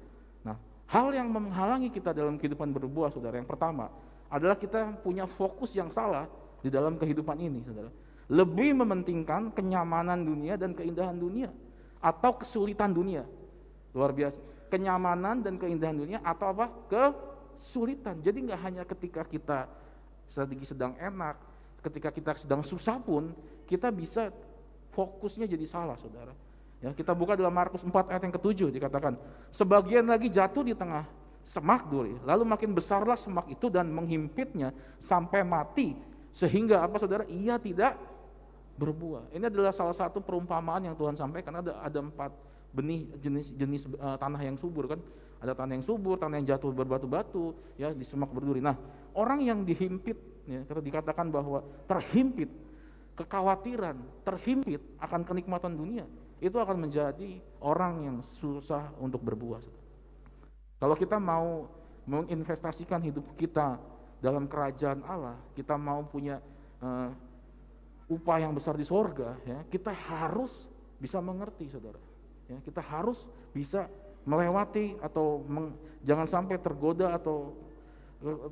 Nah hal yang menghalangi kita dalam kehidupan berbuah saudara, yang pertama adalah kita punya fokus yang salah di dalam kehidupan ini, saudara. Lebih mementingkan kenyamanan dunia dan keindahan dunia, atau kesulitan dunia. Luar biasa. Kenyamanan dan keindahan dunia atau apa? Kesulitan. Jadi nggak hanya ketika kita sedang enak, ketika kita sedang susah pun, kita bisa fokusnya jadi salah, saudara. Ya, kita buka dalam Markus 4 ayat yang ke-7 dikatakan, sebagian lagi jatuh di tengah semak duri, lalu makin besarlah semak itu dan menghimpitnya sampai mati, sehingga apa, saudara? Ia tidak berbuah. Ini adalah salah satu perumpamaan yang Tuhan sampaikan. Ada 4 benih jenis tanah yang subur kan. Ada tanah yang subur, tanah yang jatuh berbatu-batu, ya, di semak berduri. Nah, orang yang dihimpit, ya, dikatakan bahwa terhimpit, kekhawatiran, terhimpit akan kenikmatan dunia, itu akan menjadi orang yang susah untuk berbuah. Kalau kita mau menginvestasikan hidup kita dalam kerajaan Allah, kita mau punya upah yang besar di sorga, ya, kita harus bisa mengerti, saudara. Ya, kita harus bisa melewati atau jangan sampai tergoda atau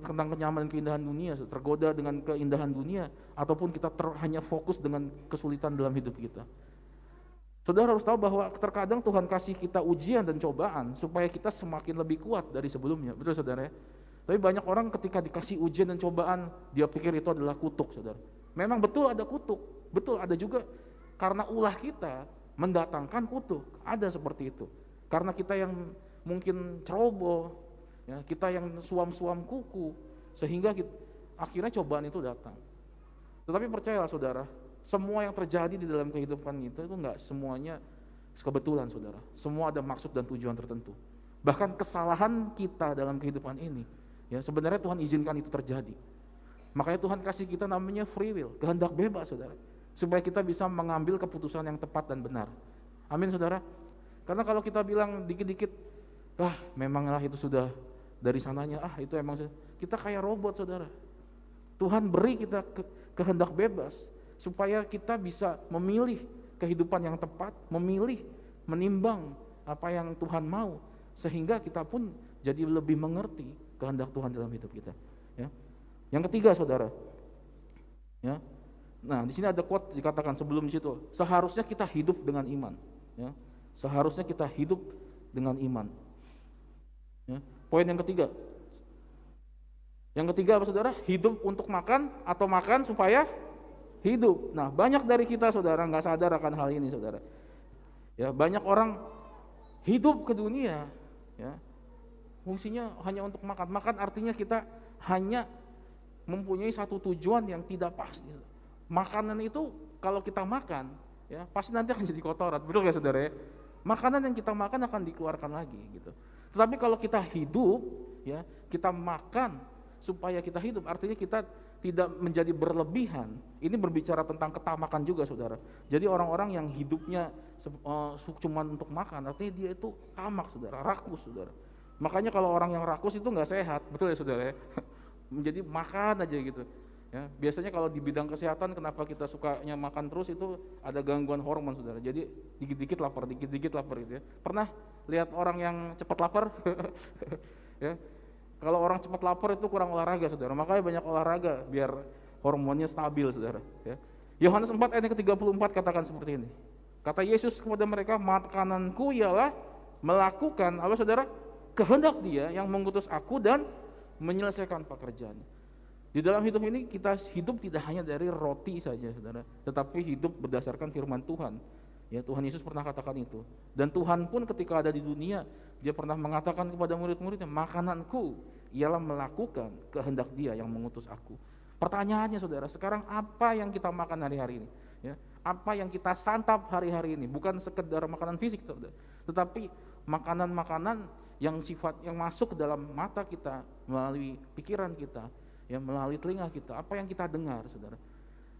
tentang kenyamanan keindahan dunia, tergoda dengan keindahan dunia, ataupun kita hanya fokus dengan kesulitan dalam hidup kita. Saudara harus tahu bahwa terkadang Tuhan kasih kita ujian dan cobaan supaya kita semakin lebih kuat dari sebelumnya, betul saudara ya? Tapi banyak orang ketika dikasih ujian dan cobaan, dia pikir itu adalah kutuk, saudara. Memang betul ada kutuk, betul ada juga karena ulah kita mendatangkan kutuk, ada seperti itu. Karena kita yang mungkin ceroboh, ya, kita yang suam-suam kuku, sehingga akhirnya cobaan itu datang. Tetapi percayalah saudara, semua yang terjadi di dalam kehidupan kita itu enggak semuanya kebetulan, saudara. Semua ada maksud dan tujuan tertentu. Bahkan kesalahan kita dalam kehidupan ini, ya, sebenarnya Tuhan izinkan itu terjadi. Makanya Tuhan kasih kita namanya free will, kehendak bebas, saudara, supaya kita bisa mengambil keputusan yang tepat dan benar. Amin, saudara. Karena kalau kita bilang dikit-dikit, memanglah itu sudah dari sananya, itu emang kita kayak robot, saudara. Tuhan beri kita kehendak bebas supaya kita bisa memilih kehidupan yang tepat, memilih, menimbang apa yang Tuhan mau, sehingga kita pun jadi lebih mengerti kehendak Tuhan dalam hidup kita. Ya. Yang ketiga, saudara, ya. Nah, di sini ada quote dikatakan sebelum di situ, seharusnya kita hidup dengan iman. Ya. Seharusnya kita hidup dengan iman. Ya. Poin yang ketiga. Yang ketiga apa, saudara? Hidup untuk makan atau makan supaya hidup. Nah, banyak dari kita, saudara, nggak sadar akan hal ini, saudara. Ya, banyak orang hidup ke dunia, ya, fungsinya hanya untuk makan. Makan artinya kita hanya mempunyai satu tujuan yang tidak pasti. Makanan itu kalau kita makan, ya, pasti nanti akan jadi kotoran, betul nggak, saudara ya? Makanan yang kita makan akan dikeluarkan lagi, gitu. Tetapi kalau kita hidup, ya, kita makan supaya kita hidup, artinya kita tidak menjadi berlebihan. Ini berbicara tentang ketamakan juga, saudara. Jadi orang-orang yang hidupnya cuma untuk makan, artinya dia itu tamak, saudara, rakus, saudara. Makanya kalau orang yang rakus itu nggak sehat, betul ya, saudara ya? Menjadi makan aja gitu. Ya, biasanya kalau di bidang kesehatan kenapa kita sukanya makan terus itu ada gangguan hormon, saudara. Jadi dikit-dikit lapar gitu ya. Pernah lihat orang yang cepat lapar? Ya. Kalau orang cepat lapar itu kurang olahraga, saudara. Makanya banyak olahraga biar hormonnya stabil, saudara. Ya. Yohanes 4 ayat ke-34 katakan seperti ini. Kata Yesus kepada mereka, makananku ialah melakukan apa, saudara? Kehendak Dia yang mengutus aku dan menyelesaikan pekerjaan. Di dalam hidup ini kita hidup tidak hanya dari roti saja, saudara, tetapi hidup berdasarkan firman Tuhan. Ya, Tuhan Yesus pernah katakan itu. Dan Tuhan pun ketika ada di dunia, Dia pernah mengatakan kepada murid-muridnya, makananku ialah melakukan kehendak Dia yang mengutus aku. Pertanyaannya, saudara, sekarang apa yang kita makan hari-hari ini? Ya, apa yang kita santap hari-hari ini? Bukan sekedar makanan fisik, saudara, tetapi makanan-makanan yang masuk ke dalam mata kita, melalui pikiran kita, ya, melalui telinga kita, apa yang kita dengar, saudara,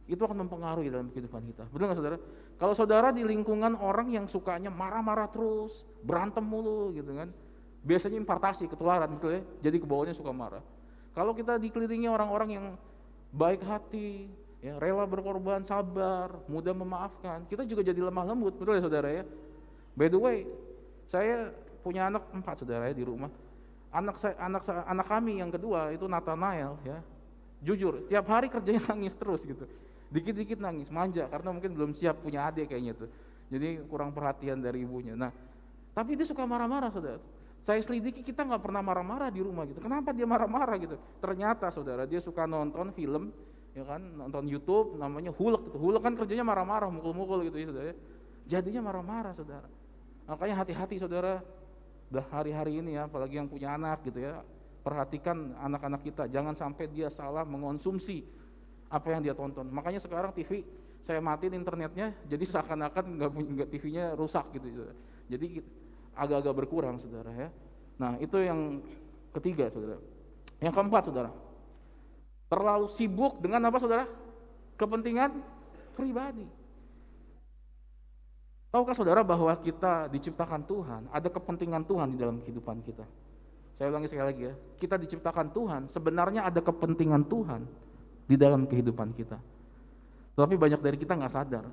itu akan mempengaruhi dalam kehidupan kita. Betul nggak, saudara? Kalau saudara di lingkungan orang yang sukanya marah-marah terus, berantem mulu gitu kan, biasanya impartasi, ketularan, betul ya, jadi kebawahnya suka marah. Kalau kita dikelilingi orang-orang yang baik hati, ya, rela berkorban, sabar, mudah memaafkan, kita juga jadi lemah lembut, betul ya, saudara ya. By the way, saya punya anak 4, saudara ya, di rumah. Anak kami yang kedua itu Nathanael, ya. Jujur, tiap hari kerjanya nangis terus gitu. Dikit-dikit nangis, manja karena mungkin belum siap punya adik kayaknya tuh. Jadi kurang perhatian dari ibunya. Nah, tapi dia suka marah-marah, saudara. Saya selidiki, kita nggak pernah marah-marah di rumah gitu. Kenapa dia marah-marah gitu? Ternyata saudara, dia suka nonton film, ya kan, nonton YouTube, namanya hulek gitu. Hulek kan kerjanya marah-marah, mukul-mukul gitu ya saudara. Jadinya marah-marah saudara. Makanya hati-hati saudara, dah hari-hari ini ya, apalagi yang punya anak gitu ya, perhatikan anak-anak kita, jangan sampai dia salah mengonsumsi apa yang dia tonton. Makanya sekarang TV saya matiin internetnya, jadi seakan-akan nggak TV-nya rusak gitu. Jadi agak-agak berkurang saudara ya. Nah itu yang ketiga saudara. Yang keempat saudara, terlalu sibuk dengan apa saudara? Kepentingan pribadi. Tahukah saudara bahwa kita diciptakan Tuhan, ada kepentingan Tuhan di dalam kehidupan kita. Saya ulangi sekali lagi ya, kita diciptakan Tuhan, sebenarnya ada kepentingan Tuhan di dalam kehidupan kita. Tapi banyak dari kita nggak sadar.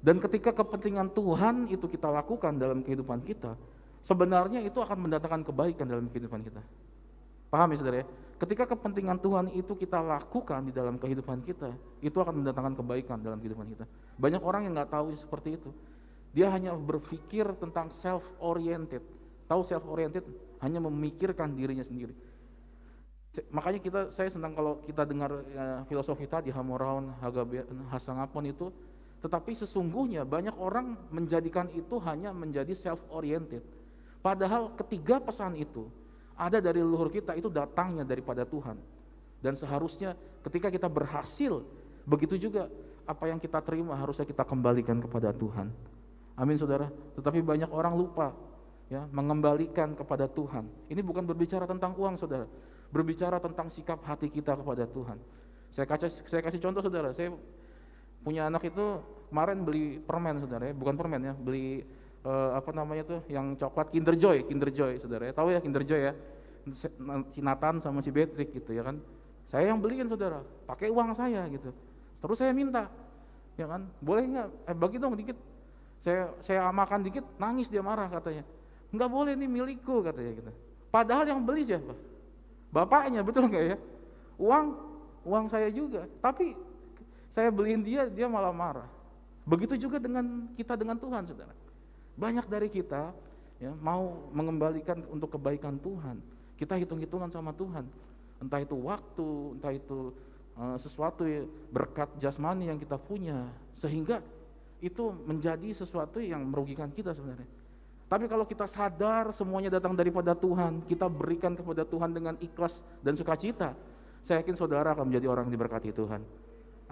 Dan ketika kepentingan Tuhan itu kita lakukan dalam kehidupan kita, sebenarnya itu akan mendatangkan kebaikan dalam kehidupan kita. Paham ya saudara ya? Ketika kepentingan Tuhan itu kita lakukan di dalam kehidupan kita, itu akan mendatangkan kebaikan dalam kehidupan kita. Banyak orang yang nggak tahu seperti itu. Dia hanya berpikir tentang self-oriented. Tahu self-oriented? Hanya memikirkan dirinya sendiri. Makanya saya senang kalau kita dengar filosofi tadi, Hamoraon, Hasangapon itu, tetapi sesungguhnya banyak orang menjadikan itu hanya menjadi self-oriented. Padahal ketiga pesan itu ada dari leluhur kita, itu datangnya daripada Tuhan. Dan seharusnya ketika kita berhasil, begitu juga apa yang kita terima harusnya kita kembalikan kepada Tuhan. Amin saudara. Tetapi banyak orang lupa ya, mengembalikan kepada Tuhan. Ini bukan berbicara tentang uang saudara, berbicara tentang sikap hati kita kepada Tuhan. Saya kasih contoh saudara, saya punya anak itu kemarin beli permen saudara ya, bukan permen ya, beli apa namanya tuh yang coklat Kinder Joy saudara ya, tahu ya Kinder Joy ya, si Nathan sama si Patrick gitu ya kan, saya yang beliin saudara, pakai uang saya gitu, terus saya minta, ya kan, boleh nggak, bagi dong dikit, saya makan dikit, nangis dia marah katanya, nggak boleh ini milikku katanya gitu, padahal yang beli siapa? Bapaknya, betul nggak ya? Uang saya juga, tapi saya beliin dia malah marah. Begitu juga dengan kita dengan Tuhan saudara. Banyak dari kita ya, mau mengembalikan untuk kebaikan Tuhan, kita hitung-hitungan sama Tuhan, entah itu waktu, entah itu sesuatu berkat jasmani yang kita punya, sehingga itu menjadi sesuatu yang merugikan kita sebenarnya. Tapi kalau kita sadar semuanya datang daripada Tuhan, kita berikan kepada Tuhan dengan ikhlas dan sukacita, saya yakin saudara akan menjadi orang yang diberkati Tuhan.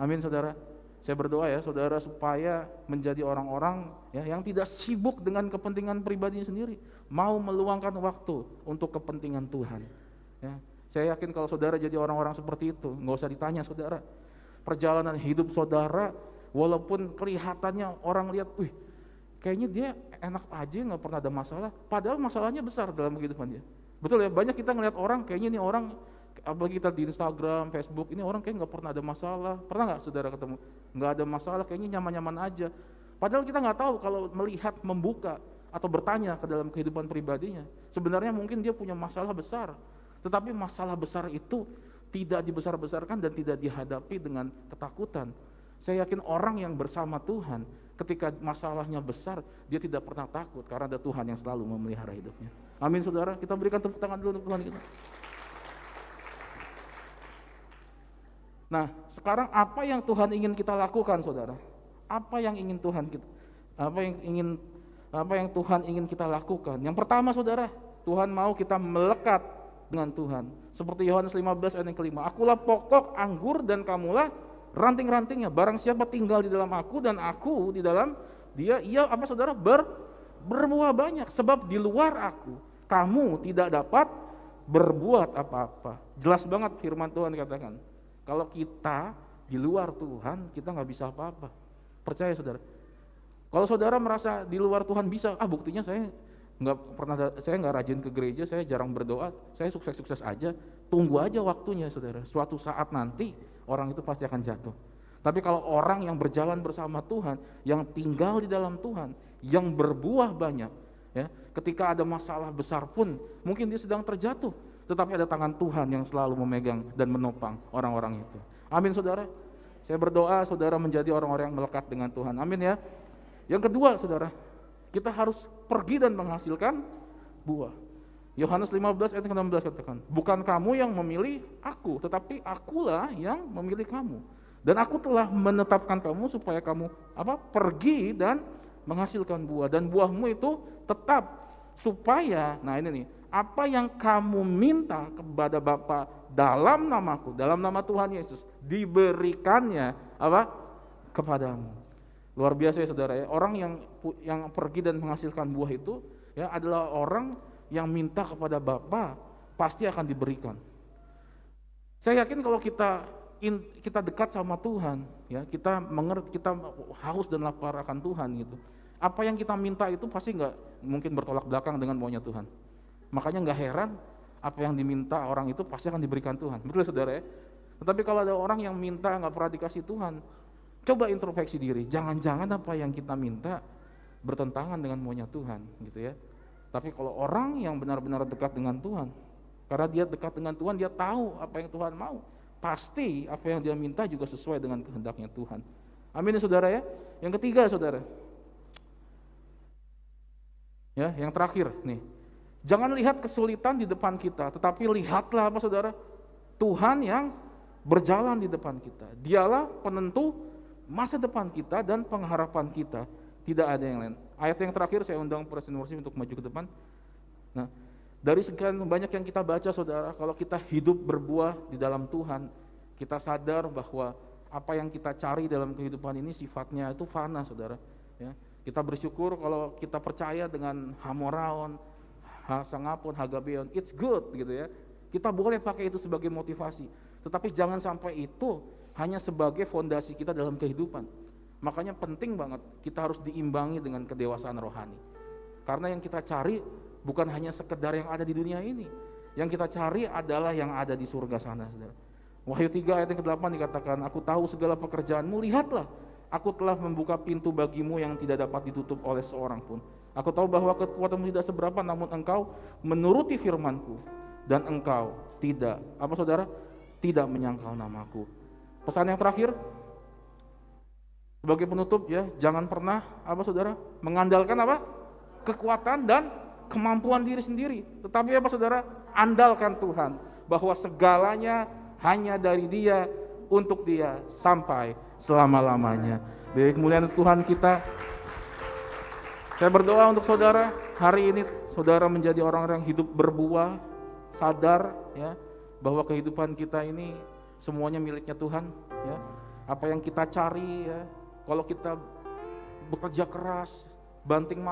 Amin saudara. Saya berdoa ya saudara supaya menjadi orang-orang ya, yang tidak sibuk dengan kepentingan pribadinya sendiri, mau meluangkan waktu untuk kepentingan Tuhan. Ya, saya yakin kalau saudara jadi orang-orang seperti itu, nggak usah ditanya saudara, perjalanan hidup saudara, walaupun kelihatannya orang lihat, wih, kayaknya dia enak aja, nggak pernah ada masalah, padahal masalahnya besar dalam kehidupan dia. Betul ya, banyak kita ngelihat orang, kayaknya ini orang, apalagi kita di Instagram, Facebook, ini orang kayak nggak pernah ada masalah. Pernah nggak saudara ketemu? Nggak ada masalah, kayaknya nyaman-nyaman aja. Padahal kita nggak tahu kalau melihat, membuka, atau bertanya ke dalam kehidupan pribadinya, sebenarnya mungkin dia punya masalah besar. Tetapi masalah besar itu tidak dibesar-besarkan dan tidak dihadapi dengan ketakutan. Saya yakin orang yang bersama Tuhan, ketika masalahnya besar, dia tidak pernah takut karena ada Tuhan yang selalu memelihara hidupnya. Amin saudara, kita berikan tepuk tangan dulu untuk Tuhan kita. Nah, sekarang apa yang Tuhan ingin kita lakukan, saudara? Apa yang ingin Tuhan Tuhan ingin kita lakukan? Yang pertama, saudara, Tuhan mau kita melekat dengan Tuhan. Seperti Yohanes 15 ayat yang kelima, akulah pokok anggur dan kamulah ranting-rantingnya. Barang siapa tinggal di dalam aku dan aku di dalam dia, ia apa saudara? Berbuah banyak. Sebab di luar aku, kamu tidak dapat berbuat apa-apa. Jelas banget firman Tuhan katakan. Kalau kita di luar Tuhan, kita nggak bisa apa-apa. Percaya saudara. Kalau saudara merasa di luar Tuhan bisa, buktinya saya nggak rajin ke gereja, saya jarang berdoa, saya sukses-sukses aja. Tunggu aja waktunya saudara. Suatu saat nanti orang itu pasti akan jatuh. Tapi kalau orang yang berjalan bersama Tuhan, yang tinggal di dalam Tuhan, yang berbuah banyak, ya, ketika ada masalah besar pun, mungkin dia sedang terjatuh, tetapi ada tangan Tuhan yang selalu memegang dan menopang orang-orang itu. Amin saudara. Saya berdoa saudara menjadi orang-orang yang melekat dengan Tuhan. Amin ya. Yang kedua saudara, kita harus pergi dan menghasilkan buah. Yohanes 15 ayat 16 katakan, bukan kamu yang memilih aku, tetapi akulah yang memilih kamu. Dan aku telah menetapkan kamu supaya kamu pergi dan menghasilkan buah. Dan buahmu itu tetap supaya, nah ini nih, apa yang kamu minta kepada Bapa dalam namaku, dalam nama Tuhan Yesus, diberikannya kepadamu. Luar biasa ya saudara ya. Orang yang pergi dan menghasilkan buah itu ya adalah orang yang minta kepada Bapa, pasti akan diberikan. Saya yakin kalau kita dekat sama Tuhan, ya kita mengerti, kita haus dan lapar akan Tuhan gitu. Apa yang kita minta itu pasti nggak mungkin bertolak belakang dengan maunya Tuhan. Makanya nggak heran apa yang diminta orang itu pasti akan diberikan Tuhan. Betul saudara ya. Tetapi kalau ada orang yang minta nggak pernah dikasih Tuhan, coba introspeksi diri. Jangan-jangan apa yang kita minta bertentangan dengan maunya Tuhan, gitu ya. Tapi kalau orang yang benar-benar dekat dengan Tuhan, karena dia dekat dengan Tuhan, dia tahu apa yang Tuhan mau. Pasti apa yang dia minta juga sesuai dengan kehendaknya Tuhan. Amin ya saudara ya. Yang ketiga saudara, ya yang terakhir nih, jangan lihat kesulitan di depan kita, tetapi lihatlah saudara, Tuhan yang berjalan di depan kita. Dialah penentu masa depan kita dan pengharapan kita. Tidak ada yang lain. Ayat yang terakhir saya undang presiden worship untuk maju ke depan. Nah, dari sekian banyak yang kita baca saudara, kalau kita hidup berbuah di dalam Tuhan, kita sadar bahwa apa yang kita cari dalam kehidupan ini sifatnya itu fana saudara. Ya, kita bersyukur kalau kita percaya dengan Hamoraon, Sangapun, Hagabeon, it's good gitu ya. Kita boleh pakai itu sebagai motivasi, tetapi jangan sampai itu hanya sebagai fondasi kita dalam kehidupan. Makanya penting banget kita harus diimbangi dengan kedewasaan rohani. Karena yang kita cari bukan hanya sekedar yang ada di dunia ini. Yang kita cari adalah yang ada di surga sana, saudara. Wahyu 3 ayat yang ke-8 dikatakan, aku tahu segala pekerjaanmu, lihatlah, aku telah membuka pintu bagimu yang tidak dapat ditutup oleh seorang pun. Aku tahu bahwa kekuatanmu tidak seberapa, namun engkau menuruti firmanku, dan engkau tidak, saudara? Tidak menyangkal namaku. Pesan yang terakhir, sebagai penutup ya, jangan pernah saudara? Mengandalkan kekuatan dan kemampuan diri sendiri. Tetapi saudara? Andalkan Tuhan, bahwa segalanya hanya dari Dia, untuk Dia, sampai selama-lamanya. Biar kemuliaan Tuhan kita. Saya berdoa untuk saudara, hari ini saudara menjadi orang-orang yang hidup berbuah, sadar ya, bahwa kehidupan kita ini semuanya miliknya Tuhan ya. Apa yang kita cari ya, kalau kita bekerja keras, banting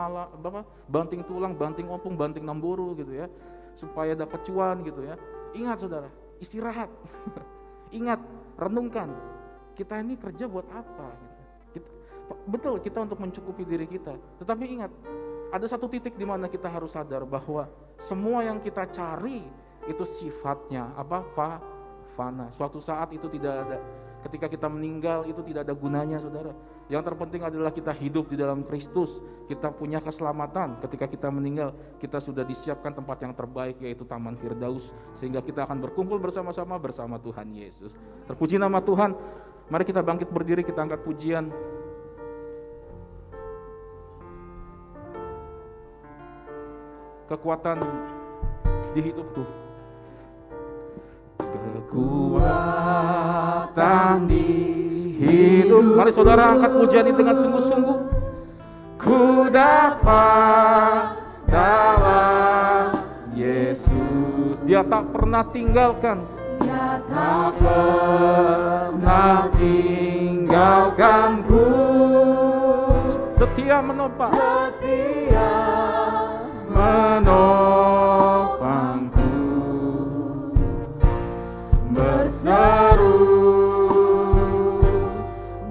tulang, banting opung, banting namburu gitu ya, supaya dapat cuan gitu ya. Ingat saudara, istirahat. Ingat, renungkan, kita ini kerja buat apa gitu. Betul, kita untuk mencukupi diri kita. Tetapi ingat, ada satu titik di mana kita harus sadar bahwa semua yang kita cari itu sifatnya fana. Suatu saat itu tidak ada. Ketika kita meninggal itu tidak ada gunanya saudara. Yang terpenting adalah kita hidup di dalam Kristus. Kita punya keselamatan. Ketika kita meninggal, kita sudah disiapkan tempat yang terbaik, yaitu Taman Firdaus. Sehingga kita akan berkumpul bersama-sama bersama Tuhan Yesus. Terpuji nama Tuhan. Mari kita bangkit berdiri, kita angkat pujian. Kekuatan di hidupku. Kekuatan di hidup. Mari saudara angkat pujian ini dengan sungguh-sungguh. Ku dapat dalam Yesus. Dia tak pernah tinggalkan. Dia tak pernah tinggalkanku. Setia menopang. Setia menopangku. Berseru,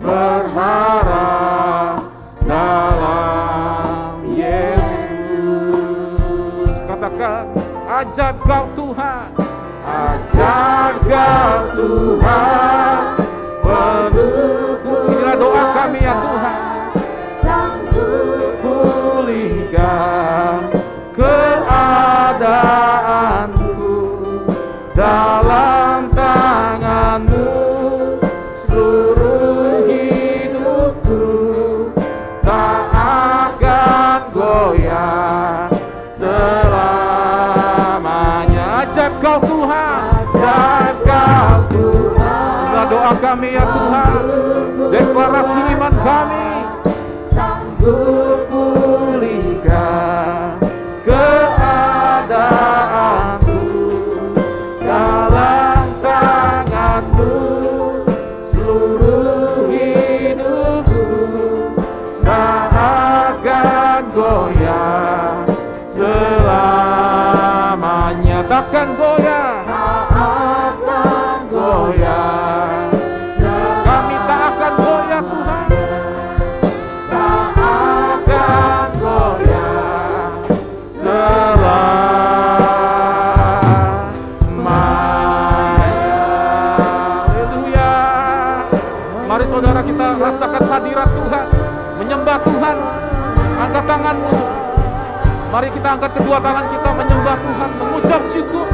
berharap dalam Yesus. Katakan, ajar kau Tuhan, ajar kau Tuhan, pendukung. Inilah doa kami ya Tuhan, sanggup pulihkan keadaanku. Tuhan. Deklarasi iman kami, sanggup pulihkan keadaanku dalam tangan-Mu. Seluruh hidupku tak akan goyah selamanya. Takkan goyah, goyah. Kami tak akan goyah Tuhan, tak akan goyah selamanya. Haleluya. Mari saudara kita rasakan hadirat Tuhan, menyembah Tuhan. Angkat tanganmu. Mari kita angkat kedua tangan kita menyembah Tuhan, mengucap syukur.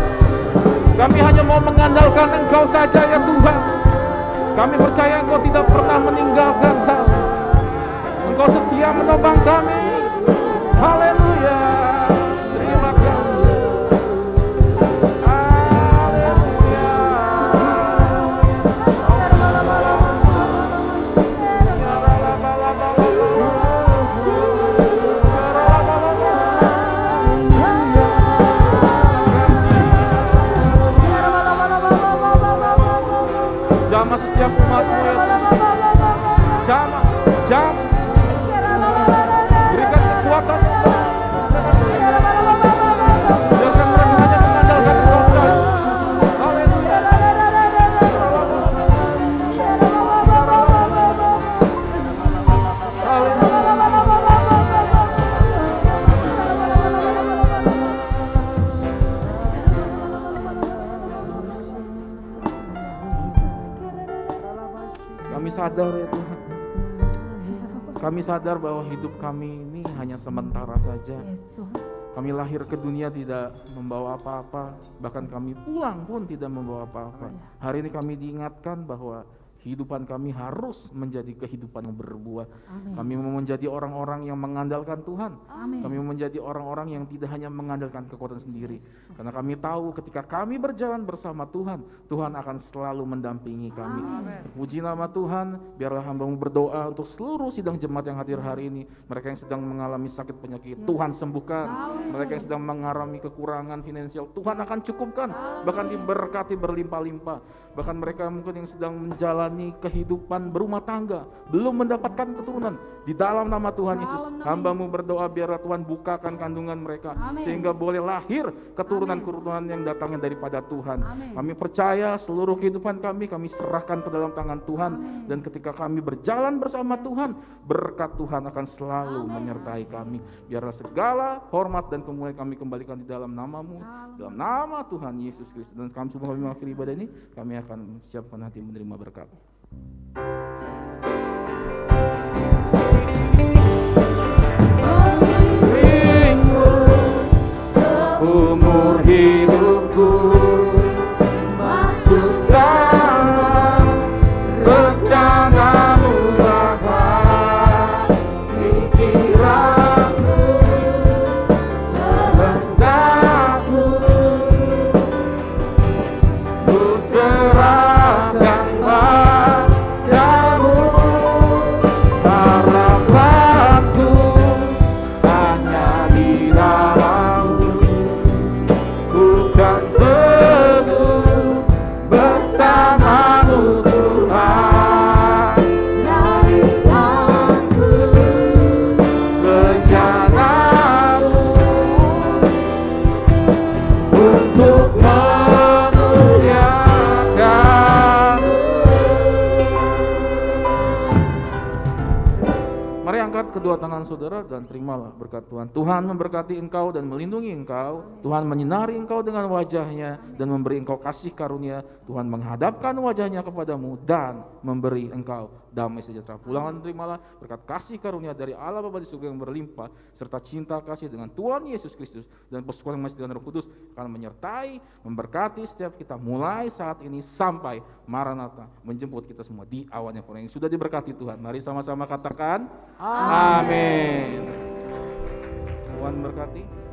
Kami hanya mau mengandalkan Engkau saja ya Tuhan. Kami percaya Engkau tidak pernah meninggalkan kami. Engkau setia menopang kami. Haleluya. Terima kasih. Haleluya. Jamah setiap umat-Mu ya Tuhan. Jamah. Berikan kekuatan. Biarkan mereka hanya mengandalkan Engkau saja. Haleluya. Kami sadar ya Tuhan. Kami sadar bahwa hidup kami ini hanya sementara saja. Kami lahir ke dunia tidak membawa apa-apa, bahkan kami pulang pun tidak membawa apa-apa. Hari ini kami diingatkan bahwa kehidupan kami harus menjadi kehidupan yang berbuah. Kami mau menjadi orang-orang yang mengandalkan Tuhan. Kami mau menjadi orang-orang yang tidak hanya mengandalkan kekuatan sendiri. Karena kami tahu ketika kami berjalan bersama Tuhan, Tuhan akan selalu mendampingi kami. Terpuji nama Tuhan. Biarlah hamba-Mu berdoa untuk seluruh sidang jemaat yang hadir hari ini. Mereka yang sedang mengalami sakit penyakit, Tuhan sembuhkan. Mereka yang sedang mengalami kekurangan finansial, Tuhan akan cukupkan. Bahkan diberkati berlimpah-limpah. Bahkan mereka mungkin yang sedang menjalani kehidupan berumah tangga, belum mendapatkan keturunan, di dalam nama Tuhan Yesus, hamba-Mu berdoa biarlah Tuhan bukakan kandungan mereka, sehingga boleh lahir keturunan-keturunan yang datangnya daripada Tuhan. Kami percaya seluruh kehidupan kami serahkan ke dalam tangan Tuhan, dan ketika kami berjalan bersama Tuhan, berkat Tuhan akan selalu menyertai kami. Biarlah segala hormat dan kemuliaan kami kembalikan di dalam nama-Mu, dalam nama Tuhan Yesus Kristus. Dan kami semua mengakhiri ibadah ini, kami akan siapkan hati menerima berkat. Umur hidupku masuk dalam rencana-Mu Bapa. Pikiranku, kehendakku, ku serahkan padamu. Harapanku hanya di dalam-Mu. Bukan teguh bersama-Mu Tuhan. Jadikanku rencana-Mu untuk memuliakan. Mari angkat kedua tangan saudara dan terimalah berkat Tuhan. Tuhan memberkati engkau dan melindungi engkau. Tuhan menyinari engkau dengan wajahnya dan memberi engkau kasih karunia. Tuhan menghadapkan wajahnya kepadamu dan memberi engkau damai sejahtera. Pulangan terimalah berkat kasih karunia dari Allah Bapa di surga yang berlimpah, serta cinta kasih dengan Tuhan Yesus Kristus dan persekutuan yang masih dengan Roh Kudus akan menyertai, memberkati setiap kita mulai saat ini sampai Maranatha menjemput kita semua di awan yang penuh. Yang sudah diberkati Tuhan, mari sama-sama katakan amin. Tuhan berkati.